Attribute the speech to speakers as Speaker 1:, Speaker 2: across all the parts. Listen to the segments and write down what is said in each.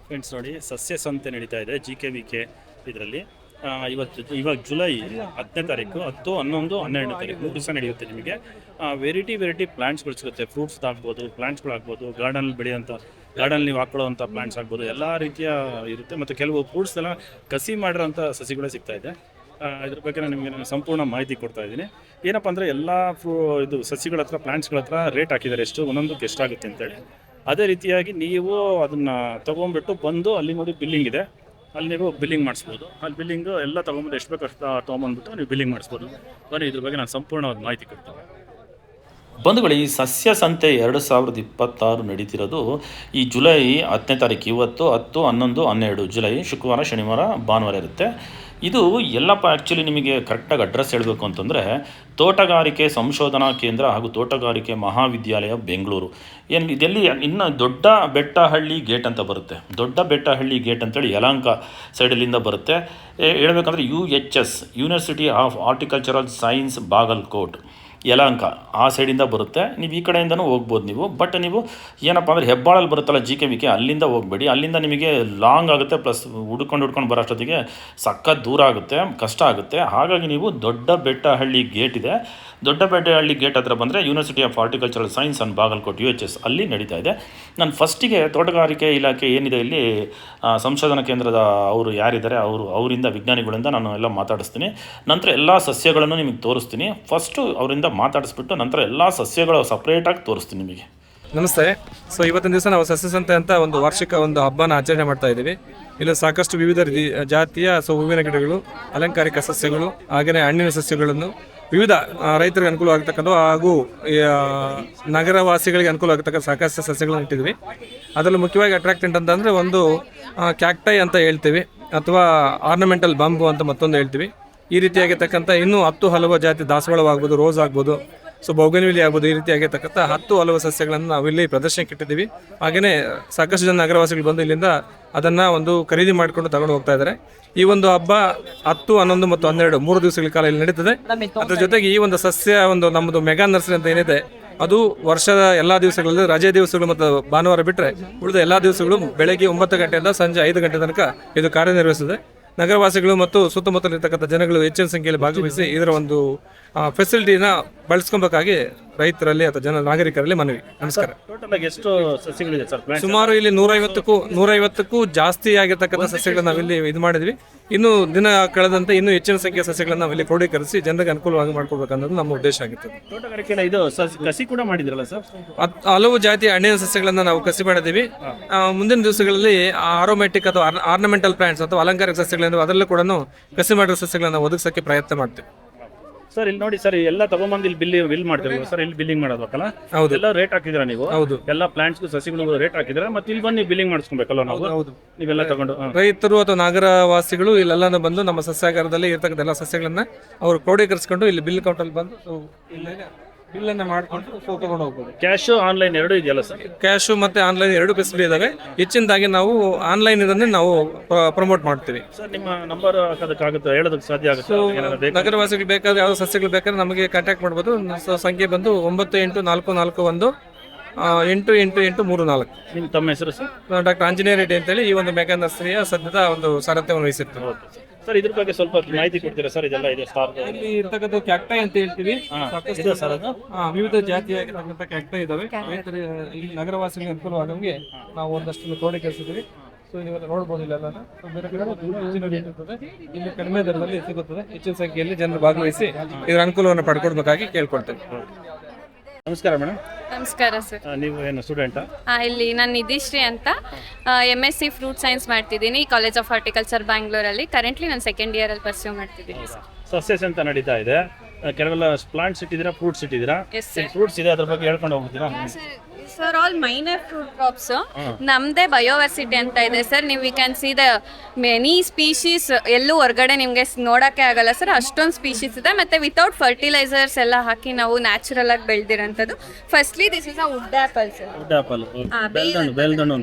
Speaker 1: Friends ನೋಡಿ, ಸಸ್ಯ ಸಂತೆ ನಡೀತಾ ಇದೆ GKVK ಇದರಲ್ಲಿ. ಇವಾಗ ಜುಲೈ 10ನೇ ತಾರೀಕು, 10, 11, 12ನೇ ತಾರೀಕು 3 ದಿವಸ ನಡೆಯುತ್ತೆ. ನಿಮಗೆ ವೆರೈಟಿ ಪ್ಲಾಂಟ್ಸ್ಗಳು ಸಿಗುತ್ತೆ. ಫ್ರೂಟ್ಸ್ ಆಗ್ಬೋದು, ಪ್ಲಾಂಟ್ಸ್ಗಳು ಆಗ್ಬೋದು, ಗಾರ್ಡನಲ್ಲಿ ಬೆಳೆಯೋಂಥ, ಗಾರ್ಡನ್ ನೀವು ಹಾಕೊಳ್ಳೋವಂಥ ಪ್ಲಾಂಟ್ಸ್ ಆಗ್ಬೋದು, ಎಲ್ಲ ರೀತಿಯ ಇರುತ್ತೆ. ಮತ್ತು ಕೆಲವು ಫ್ರೂಟ್ಸ್ ಎಲ್ಲ ಕಸಿ ಮಾಡಿರೋಂಥ ಸಸಿಗಳೇ ಸಿಗ್ತಾ ಇದೆ. ಇದ್ರ ಬಗ್ಗೆ ನಾನು ನಿಮಗೆ ಸಂಪೂರ್ಣ ಮಾಹಿತಿ ಕೊಡ್ತಾ ಇದ್ದೀನಿ. ಏನಪ್ಪ ಅಂದರೆ ಎಲ್ಲ ಸಸಿಗಳ ಹತ್ರ, ಪ್ಲಾಂಟ್ಸ್ಗಳ ಹತ್ರ ರೇಟ್ ಹಾಕಿದ್ದಾರೆ, ಎಷ್ಟು ಒಂದೊಂದಕ್ಕೆ ಎಷ್ಟಾಗುತ್ತೆ ಅಂತೇಳಿ. ಅದೇ ರೀತಿಯಾಗಿ ನೀವು ಅದನ್ನು ತೊಗೊಂಡ್ಬಿಟ್ಟು ಬಂದು ಅಲ್ಲಿ ನೋಡಿ ಬಿಲ್ಲಿಂಗ್ ಇದೆ, ಅಲ್ಲಿ ನೀವು ಬಿಲ್ಲಿಂಗ್ ಮಾಡಿಸ್ಬೋದು. ಅಲ್ಲಿ ಬಿಲ್ಲಿಂಗು ಎಲ್ಲ ತೊಗೊಂಬಂದು ಎಷ್ಟು ಬೇಕು ಅಷ್ಟು ತೊಗೊಂಬಂದ್ಬಿಟ್ಟು ನೀವು ಬಿಲ್ಲಿಂಗ್ ಮಾಡಿಸ್ಬೋದು. ಬನ್ನಿ, ಇದ್ರ ಬಗ್ಗೆ ನಾನು ಸಂಪೂರ್ಣವಾದ ಮಾಹಿತಿ ಕೊಡ್ತೇನೆ.
Speaker 2: ಬಂಧುಗಳು, ಈ ಸಸ್ಯ ಸಂತೆ 2026 ನಡೀತಿರೋದು ಈ ಜುಲೈ 10ನೇ ತಾರೀಕು. ಇವತ್ತು 10, 11, 12 ಜುಲೈ, ಶುಕ್ರವಾರ, ಶನಿವಾರ, ಭಾನುವಾರ ಇರುತ್ತೆ. ಇದು ಎಲ್ಲಪ್ಪ ಆ್ಯಕ್ಚುಲಿ ನಿಮಗೆ ಕರೆಕ್ಟಾಗಿ ಅಡ್ರೆಸ್ ಹೇಳಬೇಕು ಅಂತಂದರೆ, ತೋಟಗಾರಿಕೆ ಸಂಶೋಧನಾ ಕೇಂದ್ರ ಹಾಗೂ ತೋಟಗಾರಿಕೆ ಮಹಾವಿದ್ಯಾಲಯ, ಬೆಂಗಳೂರು. ಇದೆಲ್ಲಿ ಇನ್ನು ದೊಡ್ಡ ಬೆಟ್ಟಹಳ್ಳಿ ಗೇಟ್ ಅಂತ ಬರುತ್ತೆ. ದೊಡ್ಡ ಬೆಟ್ಟಹಳ್ಳಿ ಗೇಟ್ ಅಂತೇಳಿ ಯಲಹಂಕ ಸೈಡಲ್ಲಿಂದ ಬರುತ್ತೆ. ಹೇಳ್ಬೇಕಂದ್ರೆ UHS, university of horticultural science, Bagalkot, Yelahanka ಆ ಸೈಡಿಂದ ಬರುತ್ತೆ. ನೀವು ಈ ಕಡೆಯಿಂದನೂ ಹೋಗ್ಬೋದು ನೀವು. ಬಟ್ ನೀವು ಏನಪ್ಪ ಅಂದರೆ ಹೆಬ್ಬಾಳಲ್ಲಿ ಬರುತ್ತಲ್ಲ GKVK, ಅಲ್ಲಿಂದ ಹೋಗಬೇಡಿ. ಅಲ್ಲಿಂದ ನಿಮಗೆ ಲಾಂಗ್ ಆಗುತ್ತೆ, ಪ್ಲಸ್ ಹುಡ್ಕೊಂಡು ಬರೋ ಅಷ್ಟೊತ್ತಿಗೆ ಸಖತ್ ದೂರ ಆಗುತ್ತೆ, ಕಷ್ಟ ಆಗುತ್ತೆ. ಹಾಗಾಗಿ ನೀವು ದೊಡ್ಡ ಬೆಟ್ಟಹಳ್ಳಿ ಗೇಟ್ ಇದೆ, ದೊಡ್ಡ ಬೆಟ್ಟಹಳ್ಳಿ ಗೇಟ್ ಹತ್ರ ಬಂದರೆ university of horticultural science and Bagalkot, UHS ಅಲ್ಲಿ ನಡೀತಾ ಇದೆ. ನಾನು ಫಸ್ಟಿಗೆ ತೋಟಗಾರಿಕೆ ಇಲಾಖೆ ಏನಿದೆ ಇಲ್ಲಿ ಸಂಶೋಧನಾ ಕೇಂದ್ರದ ಅವರು ಯಾರಿದ್ದಾರೆ ಅವರಿಂದ, ವಿಜ್ಞಾನಿಗಳಿಂದ ನಾನು ಎಲ್ಲ ಮಾತಾಡಿಸ್ತೀನಿ. ನಂತರ ಎಲ್ಲ ಸಸ್ಯಗಳನ್ನು ನಿಮಗೆ ತೋರಿಸ್ತೀನಿ. ಫಸ್ಟು ಅವರಿಂದ ಮಾತಾಡಿಸ್ಬಿಟ್ಟು ನಂತರ ಎಲ್ಲ ಸಸ್ಯಗಳು ಸಪ್ರೇಟಾಗಿ ತೋರಿಸ್ತೀನಿ ನಿಮಗೆ.
Speaker 3: ನಮಸ್ತೆ. ಇವತ್ತಿನ ದಿವಸ ನಾವು ಸಸ್ಯ ಸಂತೆ ಅಂತ ಒಂದು ವಾರ್ಷಿಕ ಹಬ್ಬನ ಆಚರಣೆ ಮಾಡ್ತಾ ಇದ್ದೀವಿ. ಇಲ್ಲಿ ಸಾಕಷ್ಟು ವಿವಿಧ ಜಾತಿಯ ಹೂವಿನ ಗಿಡಗಳು, ಅಲಂಕಾರಿಕ ಸಸ್ಯಗಳು, ಹಾಗೆಯೇ ಹಣ್ಣಿನ ಸಸ್ಯಗಳನ್ನು ವಿವಿಧ ರೈತರಿಗೆ ಅನುಕೂಲ ಆಗತಕ್ಕಂಥ ಹಾಗೂ ನಗರವಾಸಿಗಳಿಗೆ ಅನುಕೂಲ ಆಗತಕ್ಕಂಥ ಸಾಕಷ್ಟು ಸಸ್ಯಗಳನ್ನು ಇಟ್ಟಿದ್ವಿ. ಅದರಲ್ಲಿ ಮುಖ್ಯವಾಗಿ ಅಟ್ರಾಕ್ಟೆಂಟ್ ಅಂತಂದರೆ ಒಂದು ಕ್ಯಾಕ್ಟೈ ಅಂತ ಹೇಳ್ತೀವಿ, ಅಥವಾ ಆರ್ನಮೆಂಟಲ್ ಬಾಂಬು ಅಂತ ಮತ್ತೊಂದು ಹೇಳ್ತೀವಿ. ಈ ರೀತಿಯಾಗಿರ್ತಕ್ಕಂಥ ಇನ್ನೂ 10 ಹಲವು ಜಾತಿ ದಾಸವಾಳವಾಗ್ಬೋದು, ರೋಸ್ ಆಗ್ಬೋದು, ಬೌಗನ್ವಿಲಿಯಾ ಆಗ್ಬೋದು, ಈ ರೀತಿಯಾಗಿರ್ತಕ್ಕಂಥ 10 ಹಲವು ಸಸ್ಯಗಳನ್ನು ನಾವು ಇಲ್ಲಿ ಪ್ರದರ್ಶನಕ್ಕೆ ಇಟ್ಟಿದ್ದೀವಿ. ಹಾಗೆಯೇ ಸಾಕಷ್ಟು ಜನ ನಗರವಾಸಿಗಳು ಬಂದು ಇಲ್ಲಿಂದ ಅದನ್ನು ಒಂದು ಖರೀದಿ ಮಾಡಿಕೊಂಡು ತಗೊಂಡು ಹೋಗ್ತಾ ಇದ್ದಾರೆ. ಈ ಒಂದು ಹಬ್ಬ 10, 11 ಮತ್ತು 12 3 ದಿವಸಗಳ ಕಾಲ ಇಲ್ಲಿ ನಡೀತದೆ. ಅದ್ರ ಜೊತೆಗೆ ಈ ಒಂದು ಸಸ್ಯ ನಮ್ಮದು ಮೆಗಾ ನರ್ಸರಿ ಅಂತ ಏನಿದೆ, ಅದು ವರ್ಷದ ಎಲ್ಲ ದಿವಸಗಳಲ್ಲಿ, ರಜೆ ದಿವಸಗಳು ಮತ್ತು ಭಾನುವಾರ ಬಿಟ್ಟರೆ ಉಳಿದ ಎಲ್ಲ ದಿವಸಗಳು ಬೆಳಗ್ಗೆ 9 ಗಂಟೆಯಿಂದ ಸಂಜೆ 5 ಗಂಟೆ ತನಕ ಇದು ಕಾರ್ಯನಿರ್ವಹಿಸುತ್ತದೆ. ನಗರವಾಸಿಗಳು ಮತ್ತು ಸುತ್ತಮುತ್ತಲಿರ್ತಕ್ಕಂಥ ಜನಗಳು ಹೆಚ್ಚಿನ ಸಂಖ್ಯೆಯಲ್ಲಿ ಭಾಗವಹಿಸಿ ಇದರ ಒಂದು ಫೆಸಿಲಿಟಿನ ಬಳಸ್ಕೊಬೇಕಾಗಿ ರೈತರಲ್ಲಿ ಅಥವಾ ನಾಗರಿಕರಲ್ಲಿ ಮನವಿ. ನಮಸ್ಕಾರ.
Speaker 1: ಟೋಟಲ್ ಆಗಿ ಎಷ್ಟು ಸಸ್ಯಗಳಿದೆ ಸರ್?
Speaker 3: ಸುಮಾರು ಇಲ್ಲಿ 150ಕ್ಕೂ ಜಾಸ್ತಿ ಆಗಿರ್ತಕ್ಕಂಥ ಸಸ್ಯಗಳನ್ನ ನಾವಿಲ್ಲಿ ಇದು ಮಾಡಿದ್ವಿ. ಇನ್ನು ದಿನ ಕಳೆದಂತೆ ಇನ್ನೂ ಹೆಚ್ಚಿನ ಸಂಖ್ಯೆಯ ಸಸ್ಯಗಳನ್ನ ನಾವಿಲ್ಲಿ ಕ್ರೋಢೀಕರಿಸಿ ಜನರಿಗೆ ಅನುಕೂಲವಾಗಿ ಮಾಡ್ಕೊಳ್ಬೇಕನ್ನೋದು ನಮ್ಮ ಉದ್ದೇಶ ಆಗಿತ್ತು.
Speaker 1: ತೋಟಗಾರಿಕೆ ಇದು ಕಸಿ ಕೂಡ ಮಾಡಿದ್ರಲ್ಲ ಸರ್?
Speaker 3: ಹಲವು ಜಾತಿಯ ಹಣ್ಣಿನ ಸಸ್ಯಗಳನ್ನ ನಾವು ಕಸಿ ಮಾಡಿದ್ದೀವಿ. ಮುಂದಿನ ದಿವಸಗಳಲ್ಲಿ ಆರೋಮ್ಯಾಟಿಕ್ ಅಥವಾ ಆರ್ನಮೆಂಟಲ್ ಪ್ಲಾಂಟ್ಸ್ ಅಥವಾ ಅಲಂಕಾರಿಕ ಸಸ್ಯಗಳಿಂದ ಅದರಲ್ಲೂ ಕೂಡ ಕಸಿ ಮಾಡಿರೋ ಸಸ್ಯಗಳನ್ನ ಒದಗಿಸೋಕ್ಕೆ ಪ್ರಯತ್ನ ಮಾಡ್ತೀವಿ.
Speaker 1: ಸರ್ ಇಲ್ಲಿ ನೋಡಿ ಸರ್, ಎಲ್ಲ ತಗೊಂಬಂದು ಇಲ್ಲಿ ಬಿಲ್ ಮಾಡ್ತಿರಲ್ಲ ಸರ್? ಇಲ್ಲಿ ಬಿಲ್ಲಿಂಗ್ ಮಾಡೋದಕ್ಕಲ್ಲ?
Speaker 3: ಹೌದು.
Speaker 1: ಎಲ್ಲ ರೇಟ್ ಹಾಕಿದ್ರ ನೀವು?
Speaker 3: ಹೌದು.
Speaker 1: ಎಲ್ಲ ಪ್ಲಾಂಟ್ಸ್ಗೂ ಸಸಿಗಳು ರೇಟ್ ಹಾಕಿದ್ರೆ ಮತ್ತೆ ಇಲ್ಲಿ ಬಂದು ಬಿಲ್ಲಿಂಗ್ ಮಾಡಿಸ್ಕೊಬೇಕಲ್ಲ ನಾವು?
Speaker 3: ಹೌದು.
Speaker 1: ನೀವೆಲ್ಲ ತಗೊಂಡು
Speaker 3: ರೈತರು ಅಥವಾ ನಗರವಾಸಿಗಳು ಇಲ್ಲೆಲ್ಲ ಬಂದು ನಮ್ಮ ಸಸ್ಯಾಗಾರದಲ್ಲಿ ಇರ್ತಕ್ಕಂಥ ಎಲ್ಲ ಸಸ್ಯಗಳನ್ನ ಅವರು ಕ್ರೋಢೀಕರಿಸಿಕೊಂಡು ಇಲ್ಲಿ ಬಿಲ್ ಕೌಂಟಲ್ಲಿ ಬಂದು ಬಿಲ್ಲನ್ನು ಮಾಡಿಕೊಂಡು ತಗೊಂಡು ಹೋಗ್ಬೋದು.
Speaker 1: ಕ್ಯಾಶು ಆನ್ಲೈನ್ ಎರಡೂ ಇದೆಯಲ್ಲ ಸರ್?
Speaker 3: ಕ್ಯಾಶು ಮತ್ತು ಆನ್ಲೈನ್ ಎರಡು ಫೆಸಿಲಿಟಿ ಇದಾವೆ. ಹೆಚ್ಚಿನದಾಗಿ ನಾವು ಆನ್ಲೈನ್ ಇದನ್ನೇ ನಾವು ಪ್ರಮೋಟ್ ಮಾಡ್ತೀವಿ.
Speaker 1: ಸರ್ ನಿಮ್ಮ ನಂಬರ್ ಹಾಕೋದಕ್ಕಾಗುತ್ತೆ, ಹೇಳೋದಕ್ಕೆ ಸಾಧ್ಯ ಆಗುತ್ತೆ?
Speaker 3: ನಗರವಾಸಿಗಳು ಬೇಕಾದ್ರೆ ಯಾವ ಸಸ್ಯಗಳು ಬೇಕಾದ್ರೆ ನಮಗೆ ಕಾಂಟ್ಯಾಕ್ಟ್ ಮಾಡ್ಬೋದು. ಸಂಖ್ಯೆ ಬಂದು 9844188834.
Speaker 1: ನಿಮ್ಮ ತಮ್ಮ ಹೆಸರು ಸರ್?
Speaker 3: ಡಾಕ್ಟರ್ ಆಂಜನೇಯ ರೆಡ್ಡಿ ಅಂತೇಳಿ ಈ ಒಂದು ಮೆಗಾ ನರ್ಸರಿಯ ಸದ್ಯದ ಒಂದು ಸಾರಥ್ಯವನ್ನು ವಹಿಸಿರ್ತೀವಿ.
Speaker 1: ಸರ್ ಇದ್ರ ಬಗ್ಗೆ ಸ್ವಲ್ಪ ಮಾಹಿತಿ ಕೊಡ್ತೀರಾ ಸರ್? ಇದೆಲ್ಲ ಇದೆ ಸರ್?
Speaker 3: ಇಲ್ಲಿ ಇರ್ತಕ್ಕಂಥ ಕ್ಯಾಕ್ಟೈ ಅಂತ ಹೇಳ್ತೀವಿ. ವಿವಿಧ ಜಾತಿಯಾಗಿರ್ತಕ್ಕಂಥ ಕ್ಯಾಕ್ಟೈ ಇದಾವೆ. ಇಲ್ಲಿ ನಗರವಾಸಿಗಳಿಗೆ ಅನುಕೂಲವಾದಂಗೆ ನಾವು ಒಂದಷ್ಟು ಕ್ರೋಢೀಕರಿಸಿದ್ದೀವಿ. ನೀವೆಲ್ಲ ನೋಡ್ಬೋದು ಇಲ್ಲೆಲ್ಲ ಬೇರೆ ಇಲ್ಲಿ ಕಡಿಮೆ ದರದಲ್ಲಿ ಸಿಗುತ್ತದೆ. ಹೆಚ್ಚಿನ ಸಂಖ್ಯೆಯಲ್ಲಿ ಜನರು ಭಾಗವಹಿಸಿ ಇದರ ಅನುಕೂಲವನ್ನು ಪಡ್ಕೊಳ್ಬೇಕಾಗಿ ಕೇಳ್ಕೊಳ್ತೇವೆ.
Speaker 1: ನಮಸ್ಕಾರ ಮೇಡಮ್.
Speaker 4: ನಮಸ್ಕಾರ ಸರ್.
Speaker 1: ನೀವು ಏನು ಸ್ಟೂಡೆಂಟಾ?
Speaker 4: ಇಲ್ಲಿ ನಾನು ನಿಧಿಶ್ರೀ ಅಂತ MSc ಫ್ರೂಟ್ ಸೈನ್ಸ್ ಮಾಡ್ತಿದ್ದೀನಿ ಕಾಲೇಜ್ ಆಫ್ ಹಾರ್ಟಿಕಲ್ಚರ್ ಬ್ಯಾಂಗ್ಳೂರಲ್ಲಿ. ಕರೆಂಟ್ಲಿ ನಾನು ಸೆಕೆಂಡ್ ಇಯರಲ್ಲಿ ಪರ್ಸ್ಯೂ ಮಾಡ್ತಿದ್ದೀನಿ.
Speaker 1: ಸಸ್ಯಸ್ ಅಂತ ನಡೀತಾ ಇದೆ. ಕೆಲವೆಲ್ಲ ಪ್ಲಾಂಟ್ಸ್ ಇಟ್ಟಿದ್ದೀರಾ, ಫ್ರೂಟ್ಸ್ ಇಟ್ಟಿದ್ದೀರಾ? ಫ್ರೂಟ್ಸ್ ಇದೆ, ಅದ್ರ ಬಗ್ಗೆ ಹೇಳ್ಕೊಂಡು ಹೋಗ್ತೀರಾ?
Speaker 4: Sir all minor fruit crops. ನಮ್ಮದೇ ಬಯೋವರ್ಸಿಟಿ ಅಂತ ಇದೆ ಸರ್. ನೀವು we can see the many species. ಎಲ್ಲೂ ಹೊರಗಡೆ ನಿಮಗೆ ನೋಡೋಕ್ಕೆ ಆಗಲ್ಲ ಸರ್, ಅಷ್ಟೊಂದು ಸ್ಪೀಶೀಸ್ ಇದೆ. ಮತ್ತು ವಿತೌಟ್ ಫರ್ಟಿಲೈಸರ್ಸ್ ಎಲ್ಲ ಹಾಕಿ ನಾವು ನ್ಯಾಚುರಲ್ ಆಗಿ ಬೆಳೆದಿರೋಂಥದ್ದು. Firstly this is a wood apple sir.
Speaker 1: Wood apple, ಬೆಲ್ದಣ್ಣು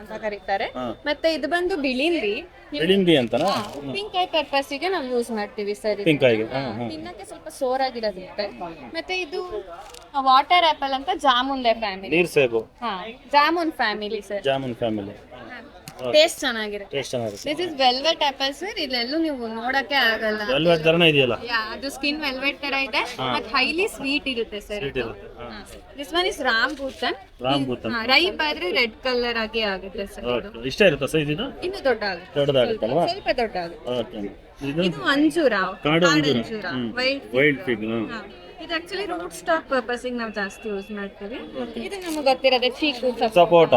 Speaker 1: ಅಂತ
Speaker 4: ಕರೀತಾರೆ. ಮತ್ತೆ ಇದು ಬಂದು ಬಿಳಿಂದಿ
Speaker 1: ಅಂತನಾ?
Speaker 4: ಪಿಂಕಾಯಿ ಪರ್ಪಸ್ಗೆ ನಾವು ಯೂಸ್ ಮಾಡ್ತೀವಿ ಸರ್. ತಿನ್ನಕ್ಕೆ ಸ್ವಲ್ಪ ಸೋರಾಗಿರೋದಿರುತ್ತೆ. ಮತ್ತೆ ಇದು ವಾಟರ್ ಆಪಲ್ ಅಂತ ಜಾಮೂನ್ ಫ್ಯಾಮಿಲಿ.
Speaker 1: ನೀರ್ ಸೇಬು.
Speaker 4: Jamun family sir.
Speaker 1: Jamun family.
Speaker 4: Taste ಚೆನ್ನಾಗಿರುತ್ತೆ.
Speaker 1: ಟೇಸ್ಟ್ ಚೆನ್ನಾಗಿರುತ್ತೆ.
Speaker 4: This is velvet apple sir. ಇಲ್ಲೆಲ್ಲೂ ನೀವು ನೋಡಕ್ಕೆ ಆಗಲ್ಲ.
Speaker 1: ವೆಲ್ವೆಟ್ ಥರನೇ ಇದೆಯಲ್ಲ.
Speaker 4: ಅದು ಸ್ಕಿನ್ ವೆಲ್ವೆಟ್ ತರ ಇದೆ ಮತ್ತೆ ಹೈಲಿ ಸ್ವೀಟ್ ಇರುತ್ತೆ sir. This one is rambutan. Ripe ಆದ್ರೆ ರೆಡ್ ಕಲರ್ ಆಗಿ ಆಗುತ್ತೆ ಸರ್.
Speaker 1: ಇಷ್ಟ ಇರುತ್ತಾ ಸೈಜ್ ಇದು?
Speaker 4: ಇನ್ನು ದೊಡ್ಡ ಆಗುತ್ತೆ,
Speaker 1: ದೊಡ್ಡದಾಗುತ್ತಲ್ವಾ?
Speaker 4: ಸ್ವಲ್ಪ ದೊಡ್ಡ ಆಗುತ್ತೆ.
Speaker 1: ಓಕೆ. ಇದು
Speaker 4: ಇದು ಅಂಜೂರ,
Speaker 1: ಕಾಡು ಅಂಜೂರ. Wild fig.
Speaker 4: ಇದು ಆಕ್ಚುಲಿ ರೂಟ್ ಸ್ಟಾಕ್ ಪರ್ಪಸ್ ನಾವು ಜಾಸ್ತಿ ಯೂಸ್ ಮಾಡ್ತೀವಿ. ಇದು ನಮಗೆ ಗೊತ್ತಿರೋದೇ ಚೀಕು
Speaker 1: ಸಪೋಟ.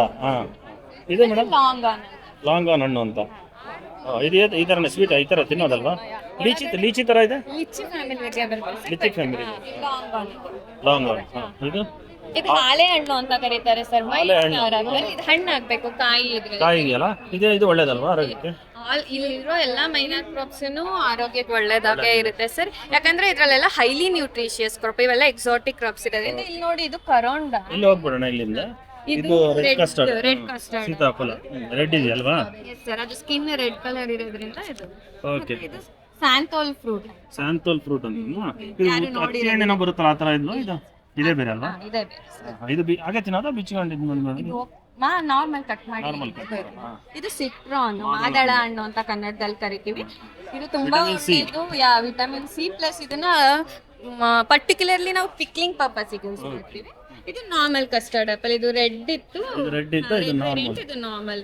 Speaker 1: ಇದು madam
Speaker 4: long on.
Speaker 1: Long on ಹಣ್ಣು ಅಂತ. ಇದು ಈ ಥರನೇ ಸ್ವೀಟ್ ಈ ಥರ ತಿನ್ನೋದಲ್ವಾ? ಲೀಚಿ ಥರ ಇದೆ.
Speaker 4: ಲಿಚ್ಚಿ ಫ್ಯಾಮಿಲಿಗೆ ಬರುತ್ತೆ.
Speaker 1: Lychee family.
Speaker 4: Long on.
Speaker 1: Long on. ಇದು
Speaker 4: ಹಾಲೆ ಹಣ್ಣು ಅಂತ ಕರೀತಾರೆ ಸರ್. ಇದು ಹಣ್ಣು ಆಗ್ಬೇಕು, ಕಾಯಿ ಇದ್ರೆ.
Speaker 1: ಕಾಯಿ ಇದೆಯಲ್ಲ, ಇದು ಒಳ್ಳೇದಲ್ವಾ ಆರೋಗ್ಯಕ್ಕೆ?
Speaker 4: ಇಲ್ಲಿರೋ ಎಲ್ಲ ಮೈನರ್ ಕ್ರಾಪ್ಸ್ ಆರೋಗ್ಯಕ್ಕೆ ಒಳ್ಳೇದಾಗೆ ಇರುತ್ತೆ ಸರ್. ಯಾಕಂದ್ರೆ ಇದ್ರಲ್ಲೆಲ್ಲ ಹೈಲಿ ನ್ಯೂಟ್ರಿಷಿಯಸ್ ಕ್ರಾಪ್, ಇವೆಲ್ಲ ಎಕ್ಸಾಟಿಕ್ ಕ್ರಾಪ್ಸ್ ಇರೋದ್ರಿಂದ. ಇಲ್ಲಿ ನೋಡಿ, ಇದು ಕರೋಂಡ.
Speaker 1: ಇಲ್ಲಿ ಹೋಗ್ಬಿಡೋಣ ಇಲ್ಲಿಂದ. ಇದು ರೆಡ್ ಕಸ್ಟರ್ಡ್. ಸೀತಾಫಲ ರೆಡ್ ಇದೆಯಲ್ವಾ?
Speaker 4: ಎಸ್ ಸರ್, ಅದು ಸ್ಕಿನ್ ರೆಡ್ ಕಲರ್ ಇರೋದ್ರಿಂದ ಇದು.
Speaker 1: ಓಕೆ.
Speaker 4: ಇದು ಸ್ಯಾಂಥೋಲ್ ಫ್ರೂಟ್.
Speaker 1: ಸ್ಯಾಂಥೋಲ್ ಫ್ರೂಟ್ ಅಂತ. ಇದು ಅಕ್ಕಿ ಹಣ್ಣಿನ ಬರುತ್ತಲ್ಲ ಆ ಥರ ಇದು ಇದೇ ಬೇರೆ ಅಲ್ವಾ?
Speaker 4: ಇದೆ.
Speaker 1: ಇದು ಹಾಗೆ ತಿನ್ನೋದಾ ಬಿಚ್ಚಿಕೊಂಡು?
Speaker 4: ನಾರ್ಮಲ್ ಕಟ್ ಮಾಡಿ. ಇದು ಸಿಟ್ರಾನ್, ಮಾದಳ ಹಣ್ಣು ಅಂತ ಕನ್ನಡದಲ್ಲಿ ಕರಿತೀವಿ. ಇದು ತುಂಬಾ ಒಳ್ಳೆಯದು, ವಿಟಮಿನ್ ಸಿ ಪ್ಲಸ್. ಇದನ್ನ ಪರ್ಟಿಕ್ಯುಲರ್ಲಿ ನಾವು ಪಿಕ್ಲಿಂಗ್ ಪರ್ಪಸ್ ಯೂಸ್ ಮಾಡ್ತೀವಿ. ಇದು ನಾರ್ಮಲ್ ಕಸ್ಟರ್ಡ್ ಆಪಲ್. ಇದು ರೆಡ್ ಇತ್ತು, ಇದು ನಾರ್ಮಲ್.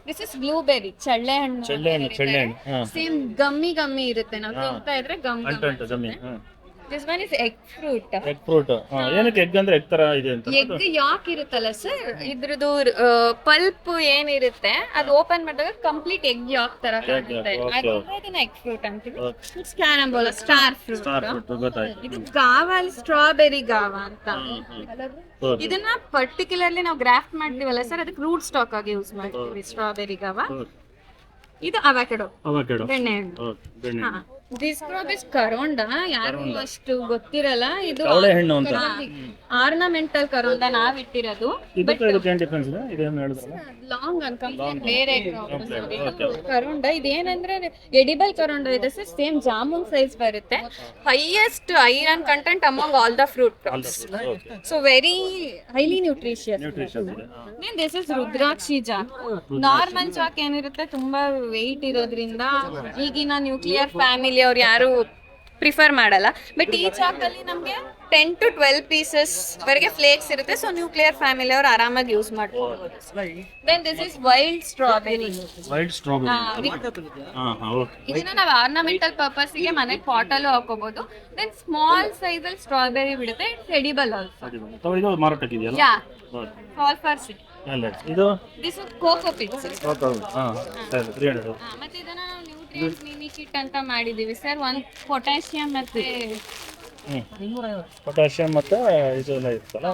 Speaker 4: ದಿಸ್ ಇಸ್ ಬ್ಲೂಬೆರಿ, ಚಳ್ಳೆ ಹಣ್ಣು. ಸೇಮ್ ಗಮ್ಮಿ ಇರುತ್ತೆ. ನಾವು ತಿಂತಾ ಇದ್ರೆ gummy. This one is egg fruit.
Speaker 1: ಏನಕ್ಕೆ ಎಗ್ ಅಂದ್ರೆ ಎಗ್ ತರ ಇದೆ ಅಂತ?
Speaker 4: ಎಗ್ ಯಾಕ್ ಇರುತ್ತಲ್ಲ ಸರ್, ಇದ್ರದ್ದು ಪಲ್ಪ್ ಏನಿರುತ್ತೆ ಅದು ಓಪನ್ ಮಾಡಿದಾಗ ಕಂಪ್ಲೀಟ್ ಎಗ್ ಯಾಕ್ ತರ ಕಾಣುತ್ತೆ. ಅದನ್ನ ಎಗ್ ಫ್ರೂಟ್ ಅಂತೀವಿ. It's carambola, star fruit. ಇದು ಗಾವಾ, ಸ್ಟ್ರಾಬೆರಿ ಗಾವಾ ಅಂತ. ಇದನ್ನ ಪರ್ಟಿಕ್ಯುಲರ್ಲಿ ನಾವು ಗ್ರಾಫ್ಟ್ ಮಾಡ್ತೀವಲ್ಲ ಸರ್, ಅದಕ್ಕೆ ರೂಟ್ ಸ್ಟಾಕ್ ಆಗಿ ಯೂಸ್ ಮಾಡ್ತೀವಿ, ಸ್ಟ್ರಾಬೆರಿ ಗಾವಾ. ಇದು ಅವಕಾಡೋ, ಬೆಣ್ಣೆ. This crop is karonda. ಯಾರು ಅಷ್ಟು ಗೊತ್ತಿರಲ್ಲ. ಇದು ಆರ್ನಮೆಂಟಲ್ ಕರೋಂಡ ನಾವ್ ಇಟ್ಟಿರೋದು. ಲಾಂಗ್ ಅನ್ಕಂಪ್ಲೀಟ್ ಬೇರೆ ಕರೋಂಡ. ಇದೇನಂದ್ರೆ ಎಡಿಬಲ್ ಕರೋಂಡ ಇದೆ ಸರ್. ಸೇಮ್ ಜಾಮೂನ್ ಸೈಜ್ ಬರುತ್ತೆ. Highest iron content among all the fruit crops. So very highly nutritious. This is Rudrakshi Jack. Normal Jack ಏನಿರುತ್ತೆ ತುಂಬಾ ವೆಯ್ಟ್ ಇರೋದ್ರಿಂದ ಈಗಿನ ನ್ಯೂಕ್ಲಿಯರ್ ಫ್ಯಾಮಿಲಿ ಅವ್ರು ಯಾರು ಪ್ರಿಫರ್ ಮಾಡಲ್ಲ. ಬಟ್ ಈ ಚಾಕಲ್ಲಿ ನಮಗೆ 10 to 12 ಪೀಸಸ್ ವರೆಗೆ ಫ್ಲೇಕ್ಸ್ ಇರುತ್ತೆ. ಸೊ ನ್ಯೂಕ್ಲಿಯರ್ ಫ್ಯಾಮಿಲಿ ಅವ್ರು ಆರಾಮಾಗಿ ಯೂಸ್ ಮಾಡ್ಬೋದು. Then this is wild strawberry. ಇದನ್ನ ನಾವು ಆರ್ನಮೆಂಟಲ್ ಪರ್ಪಸ್ ಗೆ ಮನೆ ಪಾಟ್ ಅಲ್ಲೂ ಹಾಕೋಬಹುದು. ದೆನ್ ಸ್ಮಾಲ್ ಸೈಜ್ ಅಲ್ಲಿ ಸ್ಟ್ರಾಬೆರಿ ಬಿಡುತ್ತೆ. It's edible also.
Speaker 1: ಇದು ಮಾರಾಟಕ್ಕೆ ಇದೆಯಲ್ಲ?
Speaker 4: Yeah, all for sit.
Speaker 1: ಇದು
Speaker 4: ದಿಸ್ ಇಸ್ ಕೋಕೋ ಪಿಟ್ಸ್.
Speaker 1: 300.
Speaker 4: ಮತ್ತೆ ಇದನ್ನ ನ್ಯೂಟ್ರಿಯೆಂಟ್ಸ್ ಮಿನಿ ಕಿಟ್ ಅಂತ ಮಾಡಿದೀವಿ ಸರ್. ಒಂದು ಪೊಟ್ಯಾಷಿಯಂ ಮತ್ತೆ
Speaker 1: ಪೊಟ್ಯಾಷಿಯಂ ಮತ್ತೆ ಇದೆಲ್ಲ ಇರ್ತಲ್ಲ,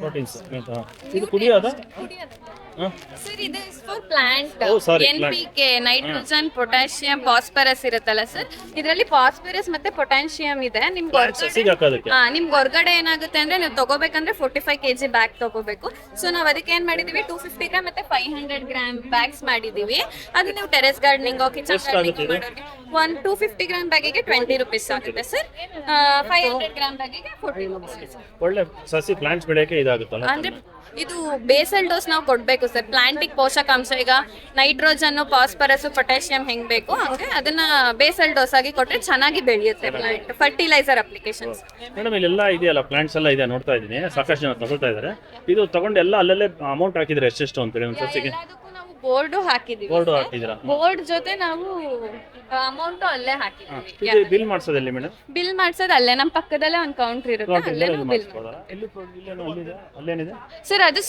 Speaker 1: ಪ್ರೋಟೀನ್ಸ್. ಇದು ಕುಡಿಯೋದಾ
Speaker 4: ಸರ್? ಇದು for plant. NPK, nitrogen, potassium, phosphorus ಇರುತ್ತಲ್ಲ ಸರ್. ಇದರಲ್ಲಿ ಫಾಸ್ಫರಸ್ ಮತ್ತೆ ಪೊಟ್ಯಾಷಿಯಂ ಇದೆ. ನಿಮ್ಗೆ ಹೊರಗಡೆ ಏನಾಗುತ್ತೆ ಅಂದ್ರೆ ನೀವು ತಗೋಬೇಕಂದ್ರೆ 45 kg ಬ್ಯಾಗ್ ತಗೋಬೇಕು. ಸೊ ನಾವು ಅದಕ್ಕೆ ಏನ್ ಮಾಡಿದೀವಿ, 250 ಗ್ರಾಮ್ ಮತ್ತೆ 500 ಗ್ರಾಮ್ ಬ್ಯಾಗ್ಸ್ ಮಾಡಿದೀವಿ. ಅದು ನೀವು ಟೆರೆಸ್ ಗಾರ್ಡನಿಂಗ್, ಕಿಚನ್ ಗಾರ್ಡನಿಂಗ್ ಮಾಡೋರಿಗೆ 250 ಗ್ರಾಮ್ ಬ್ಯಾಗಿಗೆ 20 ರೂಪೀಸ್ ಆಗುತ್ತೆ ಸರ್. 500 ಗ್ರಾಮ್ ಬ್ಯಾಗಿಗೆ 40 ರೂಪೀಸ್.
Speaker 1: ಒಳ್ಳೆ ಸಸಿ ಪ್ಲಾಂಟ್ಸ್ ಬೆಳೆಯಕ್ಕೆ ಇದಾಗುತ್ತಲ್ಲ.
Speaker 4: ಅಂದ್ರೆ ಇದು ಬೇಸಲ್ ಡೋಸ್ ನಾವು ಕೊಡ್ಬೇಕು ಸರ್. ಪ್ಲಾಂಟಿಗೆ ಪೋಷಕಾಂಶ, ಈಗ ನೈಟ್ರೋಜನ್, ಫಾಸ್ಫರಸ್, ಪೊಟ್ಯಾಷಿಯಂ ಹೆಂಗ್ ಬೇಕು ಹಂಗೆ ಅದನ್ನ ಬೇಸಲ್ ಡೋಸ್ ಆಗಿ ಕೊಟ್ರೆ ಚೆನ್ನಾಗಿ ಬೆಳೆಯುತ್ತೆ ಪ್ಲಾಂಟ್. Fertiliser applications.
Speaker 1: ಮೇಡಮ್ ಇಲ್ಲೆಲ್ಲ ಇದೆಯಲ್ಲ, ಪ್ಲಾಂಟ್ಸ್ ಎಲ್ಲ ಇದೆ, ನೋಡ್ತಾ ಇದ್ದೀನಿ. ಸಾಕಷ್ಟು ಜನ ತಗೊಳ್ತಾ ಇದ್ದಾರೆ. ಇದು ತಗೊಂಡು ಎಲ್ಲ ಅಲ್ಲಲ್ಲೇ ಅಮೌಂಟ್ ಹಾಕಿದ್ರೆ ಎಷ್ಟೆಷ್ಟು ಅಂತೇಳಿ ಒಂದು ಸಸಿಗೆ?
Speaker 4: ಬೋರ್ಡು ಹಾಕಿದೀವಿ. ಬೋರ್ಡ್ ಜೊತೆ ನಾವು ಅಮೌಂಟ್ ಅಲ್ಲೇ ಹಾಕಿದೀವಿ.
Speaker 1: Bill ಮಾಡ್ಸೋದಲ್ಲಿ madam?
Speaker 4: ಬಿಲ್ ಮಾಡ್ಸೋದು ಅಲ್ಲೇ ನಮ್ಮ ಪಕ್ಕದಲ್ಲೇ ಒಂದು ಕೌಂಟರ್ ಇರುತ್ತೆ, ಅಲ್ಲೇನೂ ಬಿಲ್
Speaker 1: ಅಲ್ಲೇನಿದೆ
Speaker 4: ಸರ್. ಅದು